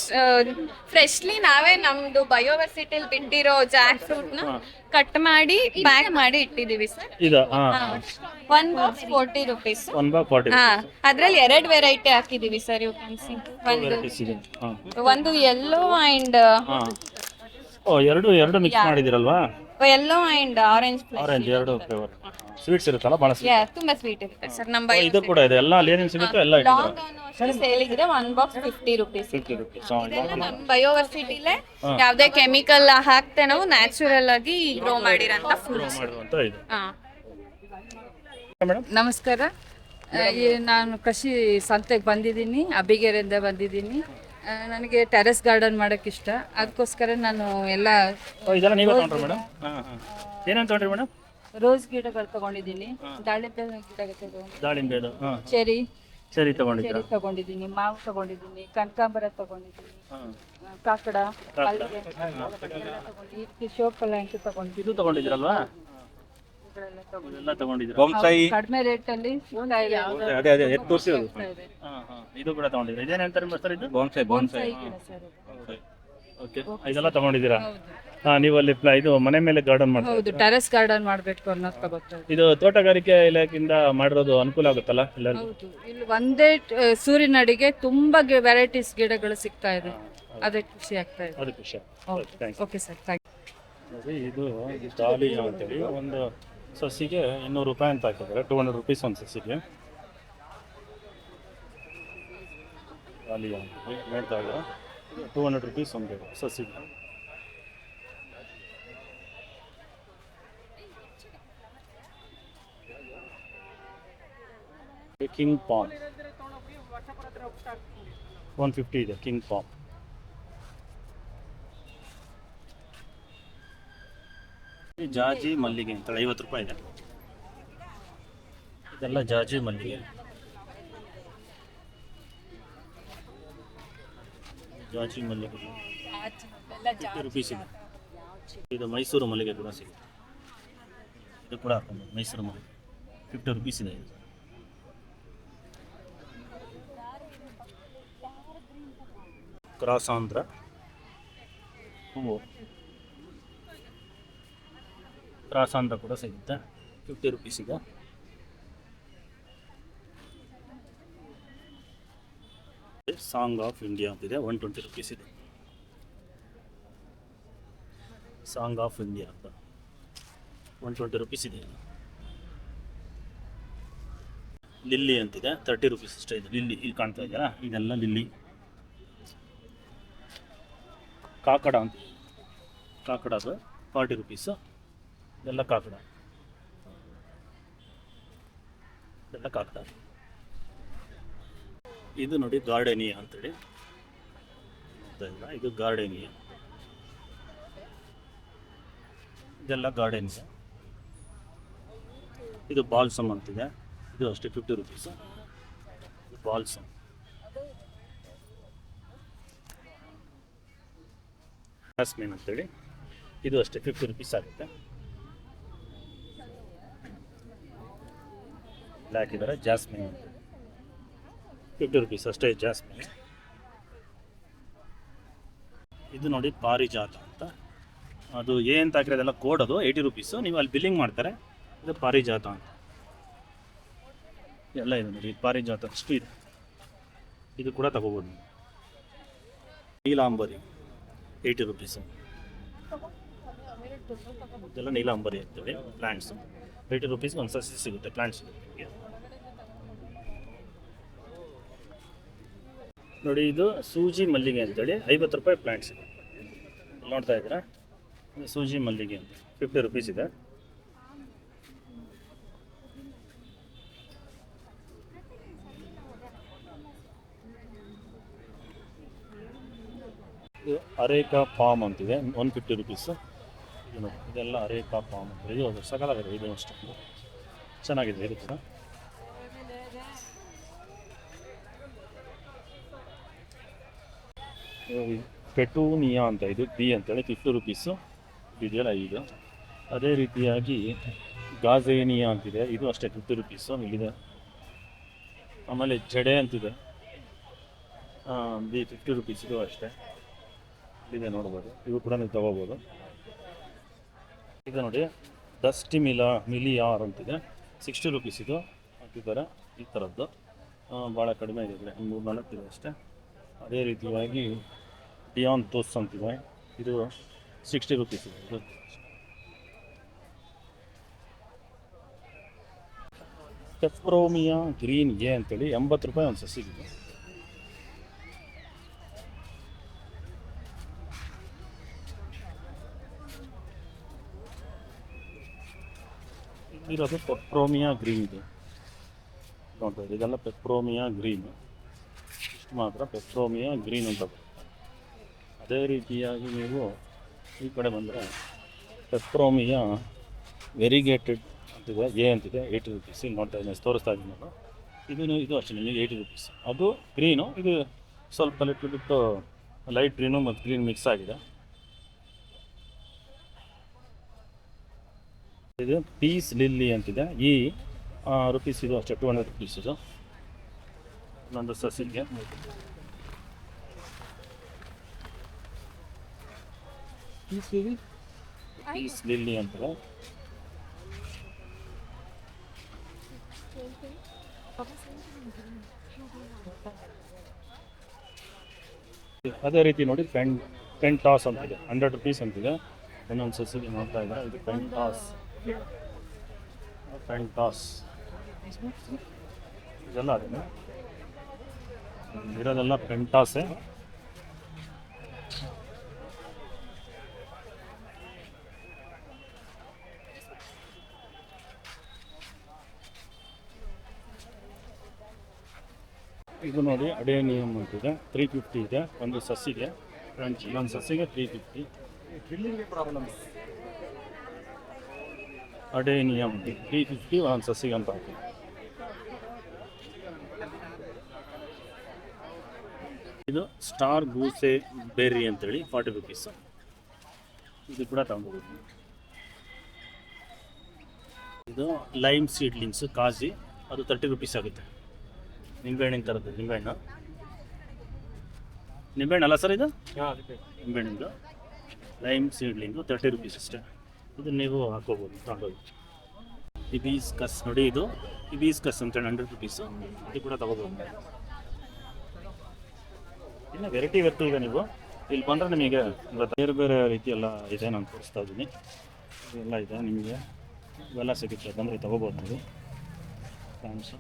Speaker 4: ಫ್ರೆಶ್ಲಿ ನಾವೇ ನಮ್ದು ಬಯೋವರ್ಸಿಟಿಲಿ ಬಿಟ್ಟಿರೋ ಜಾಕ್ ಫ್ರೂಟ್ ನ ಕಟ್ ಮಾಡಿ ಪ್ಯಾಕ್ ಮಾಡಿ ಇಟ್ಟಿದೀವಿ ಸರ್. One box 40 rupees. ಅದ್ರಲ್ಲಿ 2 ವೆರೈಟಿ ಹಾಕಿದೀವಿ ಸರ್. You can see. ಒಂದು ಯೆಲ್ಲೋ ಅಂಡ್
Speaker 1: ಎರಡು ಮಿಕ್ಸ್ ಮಾಡಿದಿರಲ್ವಾ?
Speaker 4: ಯೆಲ್ಲೋ ಅಂಡ್ ಆರೆಂಜ್
Speaker 1: ಎರಡು ಫ್ಲೇವರ್. ಸ್ವೀಟ್ಸ್ ಇರುತ್ತಲ್ಲ, ಬಹಳ
Speaker 4: ತುಂಬಾ ಸ್ವೀಟ್ ಇರುತ್ತೆ ಸರ್. ನಮ್ಮ
Speaker 1: ಇದು ಕೂಡ ಇದೆ, ಎಲ್ಲ ಅಲ್ಲಿ ಏನೇನು ಸಿಗುತ್ತೆ ಎಲ್ಲ ಇದೆ.
Speaker 4: ಸೇಲಿಗೆ ಇದೆ. 1 ಬಾಕ್ಸ್ 50 ರೂಪೀಸ್. ನಮ್ಮ ಬಯೋವರ್ಸಿಟಿಲೇ ಯಾವುದೇ ಕೆಮಿಕಲ್ ಹಾಕ್ತೆ ನಾವು ನ್ಯಾಚುರಲ್ ಆಗಿ ಗ್ರೋ ಮಾಡಿರೋಂಥ ಫ್ರೂಟ್ಸ್.
Speaker 5: ನಮಸ್ಕಾರ. ನಾನು ಕೃಷಿ ಸಂತೆಗೆ ಬಂದಿದ್ದೀನಿ, ಅಬ್ಬಿಗೆರೆಯಿಂದ ಬಂದಿದ್ದೀನಿ. ನನಗೆ ಟೆರೆಸ್ ಗಾರ್ಡನ್ ಮಾಡೋಕ್ಕೆ ಇಷ್ಟ, ಅದಕ್ಕೋಸ್ಕರ ನಾನು ಎಲ್ಲ
Speaker 1: ಇದೆಲ್ಲ ನೀವೇ ತೊಗೊಂಡ್ರಿ ಮೇಡಮ್? ಹಾಂ ಹಾಂ. ಏನೇನು ತೊಗೊಂಡ್ರಿ ಮೇಡಮ್?
Speaker 5: ರೋಸ್ ಗಿಡಗಳು ತಗೊಂಡಿದ್ದೀನಿ, ದಾಳಿಂಬೆ ಗಿಡ ತಗೊಂಡಿದ್ದೀನಿ,
Speaker 1: ದಾಳಿಂಬೆದು. ಹಾಂ,
Speaker 5: ಚೆರಿ
Speaker 1: ತೊಗೊಂಡಿದ್ದೀರಾ?
Speaker 5: ತಗೊಂಡಿದ್ದೀನಿ, ಮಾವು ತಗೊಂಡಿದ್ದೀನಿ, ಕನಕಾಂಬರ ತಗೊಂಡಿದ್ದೀನಿ,
Speaker 1: ಹಾಂ.
Speaker 5: ಕಾಕಡ, ಮಲ್ಲಿಗೆ ತಗೊಂಡಿದ್ದೀನಿ, ಶೋಪಲಾಂಟಿ ತಗೊಂಡಿದ್ದೀನಿ.
Speaker 1: ಇದು ತೊಗೊಂಡಿದ್ದೀರಲ್ವಾ?
Speaker 5: ಇವುಗಳೆಲ್ಲ ತಗೊಂಡಿದ್ದೀನಿ.
Speaker 1: ಇದೆಲ್ಲ ತೊಗೊಂಡಿದ್ದೀರಾ?
Speaker 5: ಕಡಿಮೆ ರೇಟಲ್ಲಿ
Speaker 1: ಹಾಂ ಹಾಂ. ಇದು ಕೂಡ ತೊಗೊಂಡಿದ್ದೀರಾ? ಇದೇನು ಹೇಳ್ತಾರೆ ಸರ್ ಇದು?
Speaker 5: ಬೋನ್ಸಾಯಿ ಗಿಡ ಸರ್ ಇದು.
Speaker 1: ಓಕೆ, ಇದೆಲ್ಲ ತೊಗೊಂಡಿದ್ದೀರಾ? ಹಾಂ, ನೀವು ಅಲ್ಲಿ ಇದು ಮನೆ ಮೇಲೆ ಗಾರ್ಡನ್ ಮಾಡ್ತೀರಾ?
Speaker 5: ಹೌದು, ಟೆರೆಸ್ ಗಾರ್ಡನ್ ಮಾಡಬೇಕು ಅನ್ನೋದು ತಗೋತಾರೆ.
Speaker 1: ಇದು ತೋಟಗಾರಿಕೆ ಇಲಾಖೆಯಿಂದ ಮಾಡಿರೋದು ಅನುಕೂಲ ಆಗುತ್ತಲ್ಲ ಎಲ್ಲರಿಗೂ?
Speaker 5: ಹೌದು, ಇಲ್ಲಿ ಒಂದೇ ಸೂರಿನಡಿಗೆ ತುಂಬಾ ವೆರೈಟೀಸ್ ಗಿಡಗಳು ಸಿಗ್ತಾ ಇದೆ, ಅದಕ್ಕೆ ಖುಷಿ ಆಗ್ತಾ ಇದೆ.
Speaker 1: ಅದು ಖುಷಿ.
Speaker 5: ಓಕೆ ಸರ್, ಥ್ಯಾಂಕ್
Speaker 1: ನೋಡಿ, ಇದು ಡಾಲಿಯಾ ಅಂತೇಳಿ ಒಂದು ಸಸಿಗೆ 200 ರೂಪಾಯಿ ಅಂತ ಹಾಕಿದ್ದಾರೆ. 200 ರುಪೀಸ್ ಒಂದು ಸಸಿಗೆ. ಡಾಲಿಯಾ ಅಂತೇಳಿ ನೋಡ್ತಾ ಇದ್ದಾರೆ. 200 ರುಪೀಸ್ ಒಂದು ಸಸಿಗೆ. ಕಿಂಗ್ ಪಾಮ್ 150 ಇದೆ. ಕಿಂಗ್ ಪಾಮ್ ಜಾಜಿ ಮಲ್ಲಿಗೆ ಅಂತೇಳಿ 50 ರೂಪಾಯಿ ಇದೆ. ಇದೆಲ್ಲ ಜಾಜಿ ಮಲ್ಲಿಗೆ. ಜಾಜಿ ಮಲ್ಲಿಗೆ 50 ರುಪೀಸ್ ಇದೆ. ಇದು ಮೈಸೂರು ಮಲ್ಲಿಗೆ ಕೂಡ ಸಿಗುತ್ತೆ. ಇದು ಕೂಡ ಹಾಕೊಂಡು ಮೈಸೂರು ಮಲ್ಲಿಗೆ 50 ರುಪೀಸ್ ಇದೆ. ಇದು ಕ್ರಾಸಾಂಧ್ರ ಹೂವು. ಕ್ರಾಸಾಂಧ್ರ ಕೂಡ ಸಿಗುತ್ತೆ 50 ರುಪೀಸ್ ಇದೆ. ಸಾಂಗ್ ಆಫ್ ಇಂಡಿಯಾ ಅಂತಿದೆ 120 ರುಪೀಸ್ ಇದೆ. ಸಾಂಗ್ ಆಫ್ ಇಂಡಿಯಾ ಅಂತ 120 ರುಪೀಸ್ ಇದೆ. ಲಿಲ್ಲಿ ಅಂತಿದೆ 30 ರುಪೀಸ್ ಅಷ್ಟೇ ಇದೆ. ಲಿಲ್ಲಿ ಇಲ್ಲಿ ಕಾಣ್ತಾ ಇದೆಯಲ್ಲ, ಇದೆಲ್ಲ ಲಿಲ್ಲಿ. ಕಾಕಡ ಅಂತ, ಕಾಕಡದು 40 ರುಪೀಸು. ಇದೆಲ್ಲ ಕಾಕಡ, ಇದೆಲ್ಲ ಕಾಕಡ. ಇದು ನೋಡಿ ಗಾರ್ಡೇನಿಯಾ ಅಂತೇಳಿ, ಇದು ಗಾರ್ಡೇನಿಯಾ. ಇದೆಲ್ಲ ಗಾರ್ಡೇನಿಯಾ. ಇದು ಬಾಲ್ಸಮ್ ಅಂತಿದೆ, ಇದು ಅಷ್ಟೇ 50 ರುಪೀಸು. ಇದು ಬಾಲ್ಸಮ್. ಜಾಸ್ಮಿನ್ ಅಂತೇಳಿ, ಇದು ಅಷ್ಟೇ 50 ರುಪೀಸ್ ಆಗುತ್ತೆ. ಬ್ಲ್ಯಾಕ್ ಇದ್ದಾರೆ, ಜಾಸ್ಮಿನ್ ಅಂತ 50 ರುಪೀಸ್ ಅಷ್ಟೇ ಜಾಸ್ಮಿನ್. ಇದು ನೋಡಿ ಪಾರಿಜಾತ ಅಂತ, ಅದು ಏನು ಹಾಕಿರೋದೆಲ್ಲ ಕೋಡ್, ಅದು 80 ರುಪೀಸು. ನೀವು ಅಲ್ಲಿ ಬಿಲ್ಲಿಂಗ್ ಮಾಡ್ತಾರೆ. ಇದು ಪಾರಿಜಾತ ಅಂತ ಎಲ್ಲ ಇದೆ ನೋಡಿ. ಪಾರಿಜಾತ ಅಷ್ಟು ಇದೆ. ಇದು ಕೂಡ ತಗೋಬೋದು. ನೀಲಾಂಬರಿ 80 ರುಪೀಸು. ಇದೆಲ್ಲ ನೀಲಾಂಬರಿ ಅಂತೇಳಿ ಪ್ಲ್ಯಾಂಟ್ಸು 80 ರುಪೀಸ್ ಒಂದು ಸಸಿ ಸಿಗುತ್ತೆ. ಪ್ಲ್ಯಾಂಟ್ಸ್ ನೋಡಿ, ಇದು ಸೂಜಿ ಮಲ್ಲಿಗೆ ಅಂತೇಳಿ 50 ರೂಪಾಯಿ ಪ್ಲ್ಯಾಂಟ್ಸ್ ಇದೆ. ನೋಡ್ತಾ ಇದ್ದೀರಾ, ಸೂಜಿ ಮಲ್ಲಿಗೆ ಅಂತ 50 ರುಪೀಸ್ ಇದೆ. ಇದು ಅರೇಕಾ ಪಾಮ್ ಅಂತಿದೆ 150 ರುಪೀಸು. ಇದು ನೋಡಿ, ಇದೆಲ್ಲ ಅರೇಕಾ ಪಾಮ್ ಅಂತ. ಇದು ಸಕಾಲಾಗಿದೆ, ಇದು ಅಷ್ಟೇ ಚೆನ್ನಾಗಿದೆ. ಇದು ಕೂಡ ಪೆಟೂನಿಯಾ ಅಂತ, ಇದು ಬಿ ಅಂತೇಳಿ 50 ರುಪೀಸು. ಇದೆಯಲ್ಲ ಇದು. ಅದೇ ರೀತಿಯಾಗಿ ಗಾಜೇನಿಯಾ ಅಂತಿದೆ, ಇದು ಅಷ್ಟೇ 50 ರುಪೀಸು ಇಲ್ಲಿದೆ. ಆಮೇಲೆ ಜಡೆ ಅಂತಿದೆ, ಬಿ 50 ರುಪೀಸ್. ಇದು ಅಷ್ಟೇ ಇಲ್ಲಿದೆ, ನೋಡ್ಬೋದು. ಇವು ಕೂಡ ನೀವು ತೊಗೋಬೋದು. ಇದು ನೋಡಿ ಡಸ್ಟಿ ಮಿಲಿಯಾರ್ ಅಂತಿದೆ 60 ರುಪೀಸ್. ಇದು ಹಾಕಿದ್ದಾರೆ ಈ ಥರದ್ದು. ಭಾಳ ಕಡಿಮೆ ಇದೆ, 3-4 ಇದೆ ಅಷ್ಟೇ. ಅದೇ ರೀತಿಯಾಗಿ ಡಿಯಾನ್ ತೋಸ್ ಅಂತಿದೆ, ಇದು 60 ರುಪೀಸ್ ಇದೆ. ಇದು ಪೆಪ್ರೋಮಿಯಾ ಗ್ರೀನ್ ಎ ಅಂತೇಳಿ 80 ರೂಪಾಯಿ ಒಂದು ಸಸಿಗಿದೆ. ಇರೋದು ಪೆಪ್ರೋಮಿಯಾ ಗ್ರೀನ್ ಇದೆ. ನೋಡ್ತಾ ಇದೆಲ್ಲ ಪೆಪ್ರೋಮಿಯಾ ಗ್ರೀನ್ ಇಷ್ಟು ಮಾತ್ರ ಪೆಪ್ರೋಮಿಯಾ ಗ್ರೀನ್ ಅಂತ ಬರುತ್ತೆ. ಅದೇ ರೀತಿಯಾಗಿ ನೀವು ಈ ಕಡೆ ಬಂದರೆ ಪೆಪ್ರೋಮಿಯಾ ವೆರಿಗೇಟೆಡ್ ಅಂತಿದೆ, ಎ ಅಂತಿದೆ, 80 ರುಪೀಸ್. ಇಲ್ಲಿ ನೋಡ್ತಾ ಇದ್ದೀನಿ, ತೋರಿಸ್ತಾ ಇದ್ದೀನಿ ನಾನು. ಇದು ಅಷ್ಟೇ ನಿಮಗೆ 80 ರುಪೀಸ್. ಅದು ಗ್ರೀನು, ಇದು ಸ್ವಲ್ಪ ಲಿಟ್ಲ್ ಬಿಟ್ಟು ಲೈಟ್ ಗ್ರೀನು ಮತ್ತು ಗ್ರೀನ್ ಮಿಕ್ಸ್ ಆಗಿದೆ. ಇದು ಪೀಸ್ ಲಿಲ್ಲಿ ಅಂತಿದೆ, ಈ ರುಪೀಸ್. ಇದು ಅಷ್ಟೇ 200 ರುಪೀಸ್. ಇದು ಇನ್ನೊಂದು ಸಸಿಗೆ ಪೀಸ್ ಲಿಲ್ಲಿ ಅಂತಾರೆ. ಅದೇ ರೀತಿ ನೋಡಿ ಪೆನ್ ಟಾಸ್ ಅಂತಿದೆ, 100 ರುಪೀಸ್ ಅಂತಿದೆ. ಇನ್ನೊಂದು ಸಸಿಗೆ ನೋಡ್ತಾ ಇದ್ದಾರೆ, ಇದು ಪೆನ್ ಟಾಸ್ ಇದೆಲ್ಲ ಅದೇ ಇರೋದೆಲ್ಲ ಪೆನ್ ಟಾಸೇ. ಇದು ನೋಡಿ ಅಡೇನಿಯಮ್ ಅಂತಿದೆ, 350 ಇದೆ ಒಂದು ಸಸಿಗೆ. ಇನ್ನೊಂದು ಸಸಿಗೆ 350. ಅಡೇನಿಯಮ್ 350 ಒಂದು ಸಸಿಗೆ ಅಂತ ಹಾಕಿ. ಇದು ಸ್ಟಾರ್ ಗೂಸೆ ಬೆರ್ರಿ ಅಂತೇಳಿ 40 ರುಪೀಸ್. ಇದು ಕೂಡ ತಗೊಂಡ್ಬೋದು. ಇದು ಲೈಮ್ ಸೀಡ್ಲಿಂಗ್ಸ್ ಕಾಜಿ, ಅದು 30 ರುಪೀಸ್ ಆಗುತ್ತೆ. ನಿಂಬೆಹಣ್ಣಿನ ಥರದ್ದು, ನಿಂಬೆಹಣ್ಣು ಅಲ್ಲ ಸರ್ ಇದು? ನಿಂಬೆಹಣ್ಣಿಂದು ಲೈಮ್ ಸೀಡ್ಲಿಂಗು 30 ರುಪೀಸ್ ಅಷ್ಟೇ. ಇದು ನೀವು ಹಾಕೋಬೋದು ತಗೊಂಡೋಗಿ. ಹಿಬಿಸ್ಕಸ್ ನೋಡಿ, ಇದು ಹಿಬಿಸ್ಕಸ್ ಅಂತೇಳಿ 100 ರುಪೀಸು. ಇದು ಕೂಡ ತಗೋಬೋದು. ಇನ್ನು ವೆರೈಟಿ ಈಗ ನೀವು ಇಲ್ಲಿ ಬಂದರೆ ನಿಮಗೆ ಬೇರೆ ಬೇರೆ ರೀತಿಯೆಲ್ಲ ಇದೆ, ನಾನು ತೋರಿಸ್ತಾ ಇದ್ದೀನಿ. ಇದೆಲ್ಲ ಇದೆ ನಿಮಗೆ, ಇವೆಲ್ಲ ಸಿಗುತ್ತೆ, ಬಂದರೆ ತಗೋಬೋದು ನೀವು. ಪ್ಲಾಂಟ್ಸು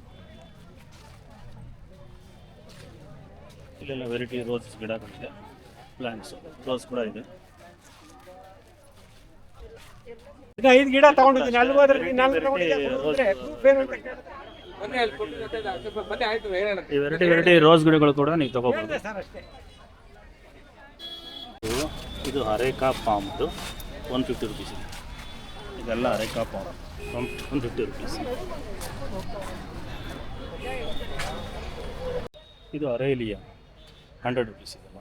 Speaker 1: ಇಲ್ಲೆಲ್ಲ ವೆರೈಟಿ ರೋಸ್ ಗಿಡಗಳಿದೆ, ಪ್ಲಾಂಟ್ಸು ರೋಸ್ ಕೂಡ ಇದೆ.
Speaker 6: 5 ಗಿಡ ತಗೊಂಡಿದ್ದೀನಿ, ಅಲ್ಲಿ ಹೋದ್ರೆ
Speaker 1: ವೆರೈಟಿ ರೋಸ್ ಗಿಡಗಳು ಕೂಡ ನೀವು ತಗೋಬೋದು. ಇದು ಅರೇಕಾ ಪಾಮ್ದು 150 ರುಪೀಸ್ ಇದೆ. ಇದೆಲ್ಲ ಅರೇಕಾ ಪಾಮ್ 150 ರುಪೀಸ್. ಇದು ಅರೇಲಿಯಾ 100 ರುಪೀಸ್ ಇದೆಲ್ಲ.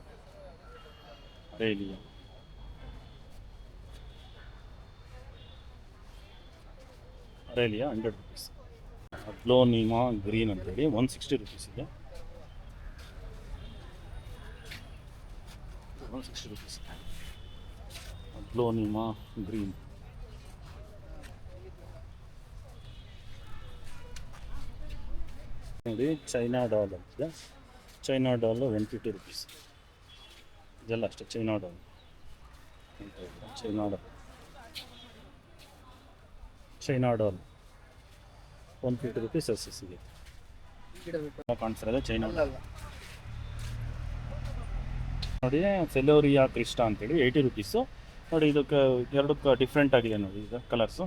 Speaker 1: ಅರೇಲಿಯಾ ಅರೇಲಿಯಾ 100 ರುಪೀಸ್. ಅಗ್ಲೋನಿಮಾ ಗ್ರೀನ್ ಅಂತೇಳಿ 160 ರುಪೀಸ್ ಇದೆ. 160 ರುಪೀಸ್ ಅಗ್ಲೋನಿಮಾ ಗ್ರೀನ್. ನೋಡಿ ಚೈನಾ ಡಾಲ್ ಅಂತಿದೆ, ಚೈನಾ ಡಾಲು 150 ರುಪೀಸ್. ಇದೆಲ್ಲ ಅಷ್ಟೇ China doll. China doll 150 rupees ಸಿಗುತ್ತೆ. ಕಾಣಿಸ್ತಿರೋದು ಚೈನಾ ಡಾಲ್ ನೋಡಿ. ಸೆಲೋರಿಯಾ ಕ್ರಿಸ್ಟಾ ಅಂತೇಳಿ 80 ರುಪೀಸು. ನೋಡಿ ಇದಕ್ಕೆ ಎರಡಕ್ಕೆ ಡಿಫ್ರೆಂಟ್ ಆಗಿದೆ ನೋಡಿ, ಇದು ಕಲರ್ಸು.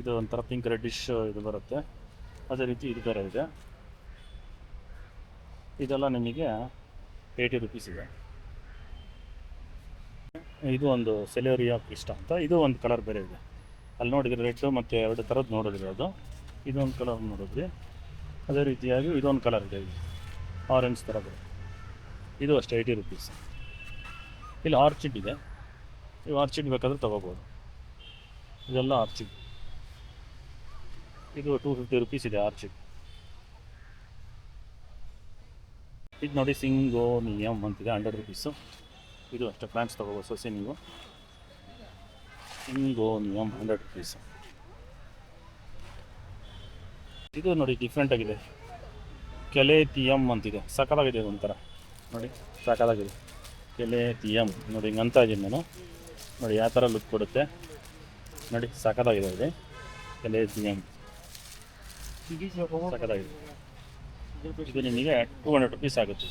Speaker 1: ಇದು ಒಂಥರ ಪಿಂಕ್ ರೆಡ್ಡಿಶ್ ಇದು ಬರುತ್ತೆ, ಅದೇ ರೀತಿ ಇದು ಬೇರೆ ಇದೆ. ಇದೆಲ್ಲ ನಿಮಗೆ 80 ರುಪೀಸ್ ಇದೆ. ಇದು ಒಂದು ಸೆಲೋರಿಯಾ ಕ್ರಿಸ್ಟಾ ಅಂತ, ಇದು ಒಂದು ಕಲರ್ ಬೇರೆ ಇದೆ. ಅಲ್ಲಿ ನೋಡಿದ್ರೆ ರೆಡ್ ಮತ್ತು 2 ಥರದ್ದು ನೋಡಿದ್ರೆ ಅದು, ಇದೊಂದು ಕಲರ್ ನೋಡಿದ್ರಿ. ಅದೇ ರೀತಿಯಾಗಿ ಇದೊಂದು ಕಲರ್ ಇದೆ, ಇದು ಆರೆಂಜ್ ಥರ ಬರುತ್ತೆ. ಇದು ಅಷ್ಟೇ 80 ರುಪೀಸ್. ಇಲ್ಲಿ ಆರ್ಚಿಡ್ ಇದೆ, ನೀವು ಆರ್ಚಿಡ್ ಬೇಕಾದ್ರೆ ತೊಗೋಬೋದು. ಇದೆಲ್ಲ ಆರ್ಚಿಡ್, ಇದು 250 ರುಪೀಸ್ ಇದೆ ಆರ್ಚಿಡ್. ಇದು ನೋಡಿ ಸಿಂಗೋನಿಯಮ್ ಅಂತಿದೆ 100 ರುಪೀಸು. ಇದು ಅಷ್ಟೇ ಪ್ಲಾಂಟ್ಸ್ ತೊಗೋಬೋದು ಸೊಸೆ ನೀವು. ಸಿಂಗೋನಿಯಮ್ 100 ರುಪೀಸು. ಇದು ನೋಡಿ ಡಿಫ್ರೆಂಟ್ ಆಗಿದೆ, ಕೆಲೇತಿಯಮ್ ಅಂತಿದೆ, ಸಕ್ಕತ್ತಾಗಿದೆ ಒಂಥರ ನೋಡಿ, ಸಕ್ಕತ್ತಾಗಿದೆ ಕೆಲೇತಿಯಮ್. ನೋಡಿ ಹಿಂಗೆ ಅಂತ ಇದ್ದೀನಿ ನಾನು, ನೋಡಿ ಯಾವ ಥರ ಲುಕ್ ಕೊಡುತ್ತೆ ನೋಡಿ, ಸಕ್ಕತ್ತಾಗಿದೆ ಇದೆ ಕೆಲೇತಿಯಮ್, ಸಕ್ಕತ್ತಾಗಿದೆ. ಇದು ನಿಮಗೆ 200 ರುಪೀಸ್ ಆಗುತ್ತೆ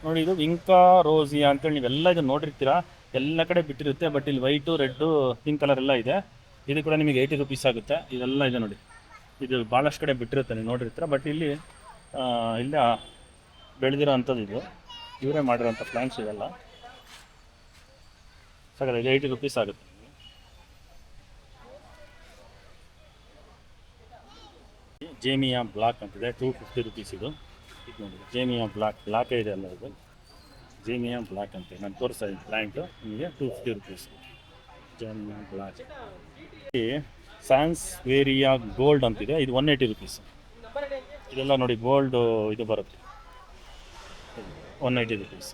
Speaker 1: ನೋಡಿ. ಇದು ವಿಂಕಾ ರೋಸಿಯಾ ಅಂತೇಳಿ ನೀವೆಲ್ಲ ಇದು ನೋಡಿರ್ತೀರಾ, ಎಲ್ಲ ಕಡೆ ಬಿಟ್ಟಿರುತ್ತೆ. ಬಟ್ ಇಲ್ಲಿ ವೈಟು, ರೆಡ್ಡು, ಪಿಂಕ್ ಕಲರ್ ಎಲ್ಲ ಇದೆ. ಇದು ಕೂಡ ನಿಮಗೆ 80 ರುಪೀಸ್ ಆಗುತ್ತೆ. ಇದೆಲ್ಲ ಇದೆ ನೋಡಿ, ಇದು ಭಾಳಷ್ಟು ಕಡೆ ಬಿಟ್ಟಿರುತ್ತೆ, ನೀವು ನೋಡಿರ್ತೀರ. ಬಟ್ ಇಲ್ಲಿ ಇಲ್ಲ ಬೆಳೆದಿರೋ ಅಂಥದ್ದು ಇದು, ಇವರೇ ಮಾಡಿರೋಂಥ ಪ್ಲ್ಯಾಂಟ್ಸ್ ಇವೆಲ್ಲ. ಸಾಕಲ್ಲ, ಇದು 80 ರುಪೀಸ್ ಆಗುತ್ತೆ. ಜೇಮಿಯಾ ಬ್ಲಾಕ್ ಅಂತಿದೆ, 250 ರುಪೀಸ್ ಇದು. ಇದು ನೋಡಿ, ಜೇಮಿಯಾ ಬ್ಲಾಕೇ ಇದೆ ಅಲ್ಲ ಇದು, ಜೇಮಿಯಾ ಬ್ಲಾಕ್ ಅಂತ ನಾನು ತೋರಿಸ್ತಾ ಇದ್ದೀನಿ ಪ್ಲ್ಯಾಂಟು ನಿಮಗೆ. 250 ರುಪೀಸ್ ಜೇಮಿಯಾ ಬ್ಲಾಕ್. ಈ ಸ್ಯಾನ್ಸ್ವೇರಿಯಾ ಗೋಲ್ಡ್ ಅಂತಿದೆ, ಇದು 180 ರುಪೀಸ್. ಇದೆಲ್ಲ ನೋಡಿ ಗೋಲ್ಡ್ ಇದು ಬರುತ್ತೆ, 180 ರುಪೀಸ್.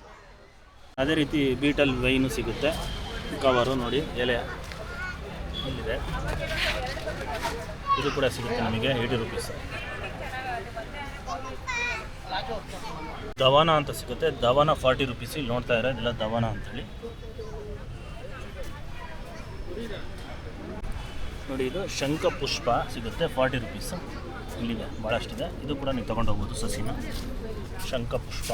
Speaker 1: ಅದೇ ರೀತಿ ಬೀಟಲ್ ವೈನು ಸಿಗುತ್ತೆ, ಕವರು ನೋಡಿ ಎಲೆ ಇಲ್ಲಿದೆ, ಇದು ಕೂಡ ಸಿಗುತ್ತೆ ನಿಮಗೆ 80 ರುಪೀಸ್. ದವಾನ ಅಂತ ಸಿಗುತ್ತೆ, ದವಾನ 40 ರುಪೀಸ್. ಇಲ್ಲಿ ನೋಡ್ತಾ ಇರೋ ಇದೆಲ್ಲ ದವಾನ ಅಂತೇಳಿ ನೋಡಿ. ಇದು ಶಂಖಪುಷ್ಪ ಸಿಗುತ್ತೆ 40 ರುಪೀಸ್. ಇಲ್ಲಿದೆ ಭಾಳಷ್ಟಿದೆ, ಇದು ಕೂಡ ನೀವು ತೊಗೊಂಡು ಹೋಗ್ಬೋದು ಸಸಿನ, ಶಂಖಪುಷ್ಪ.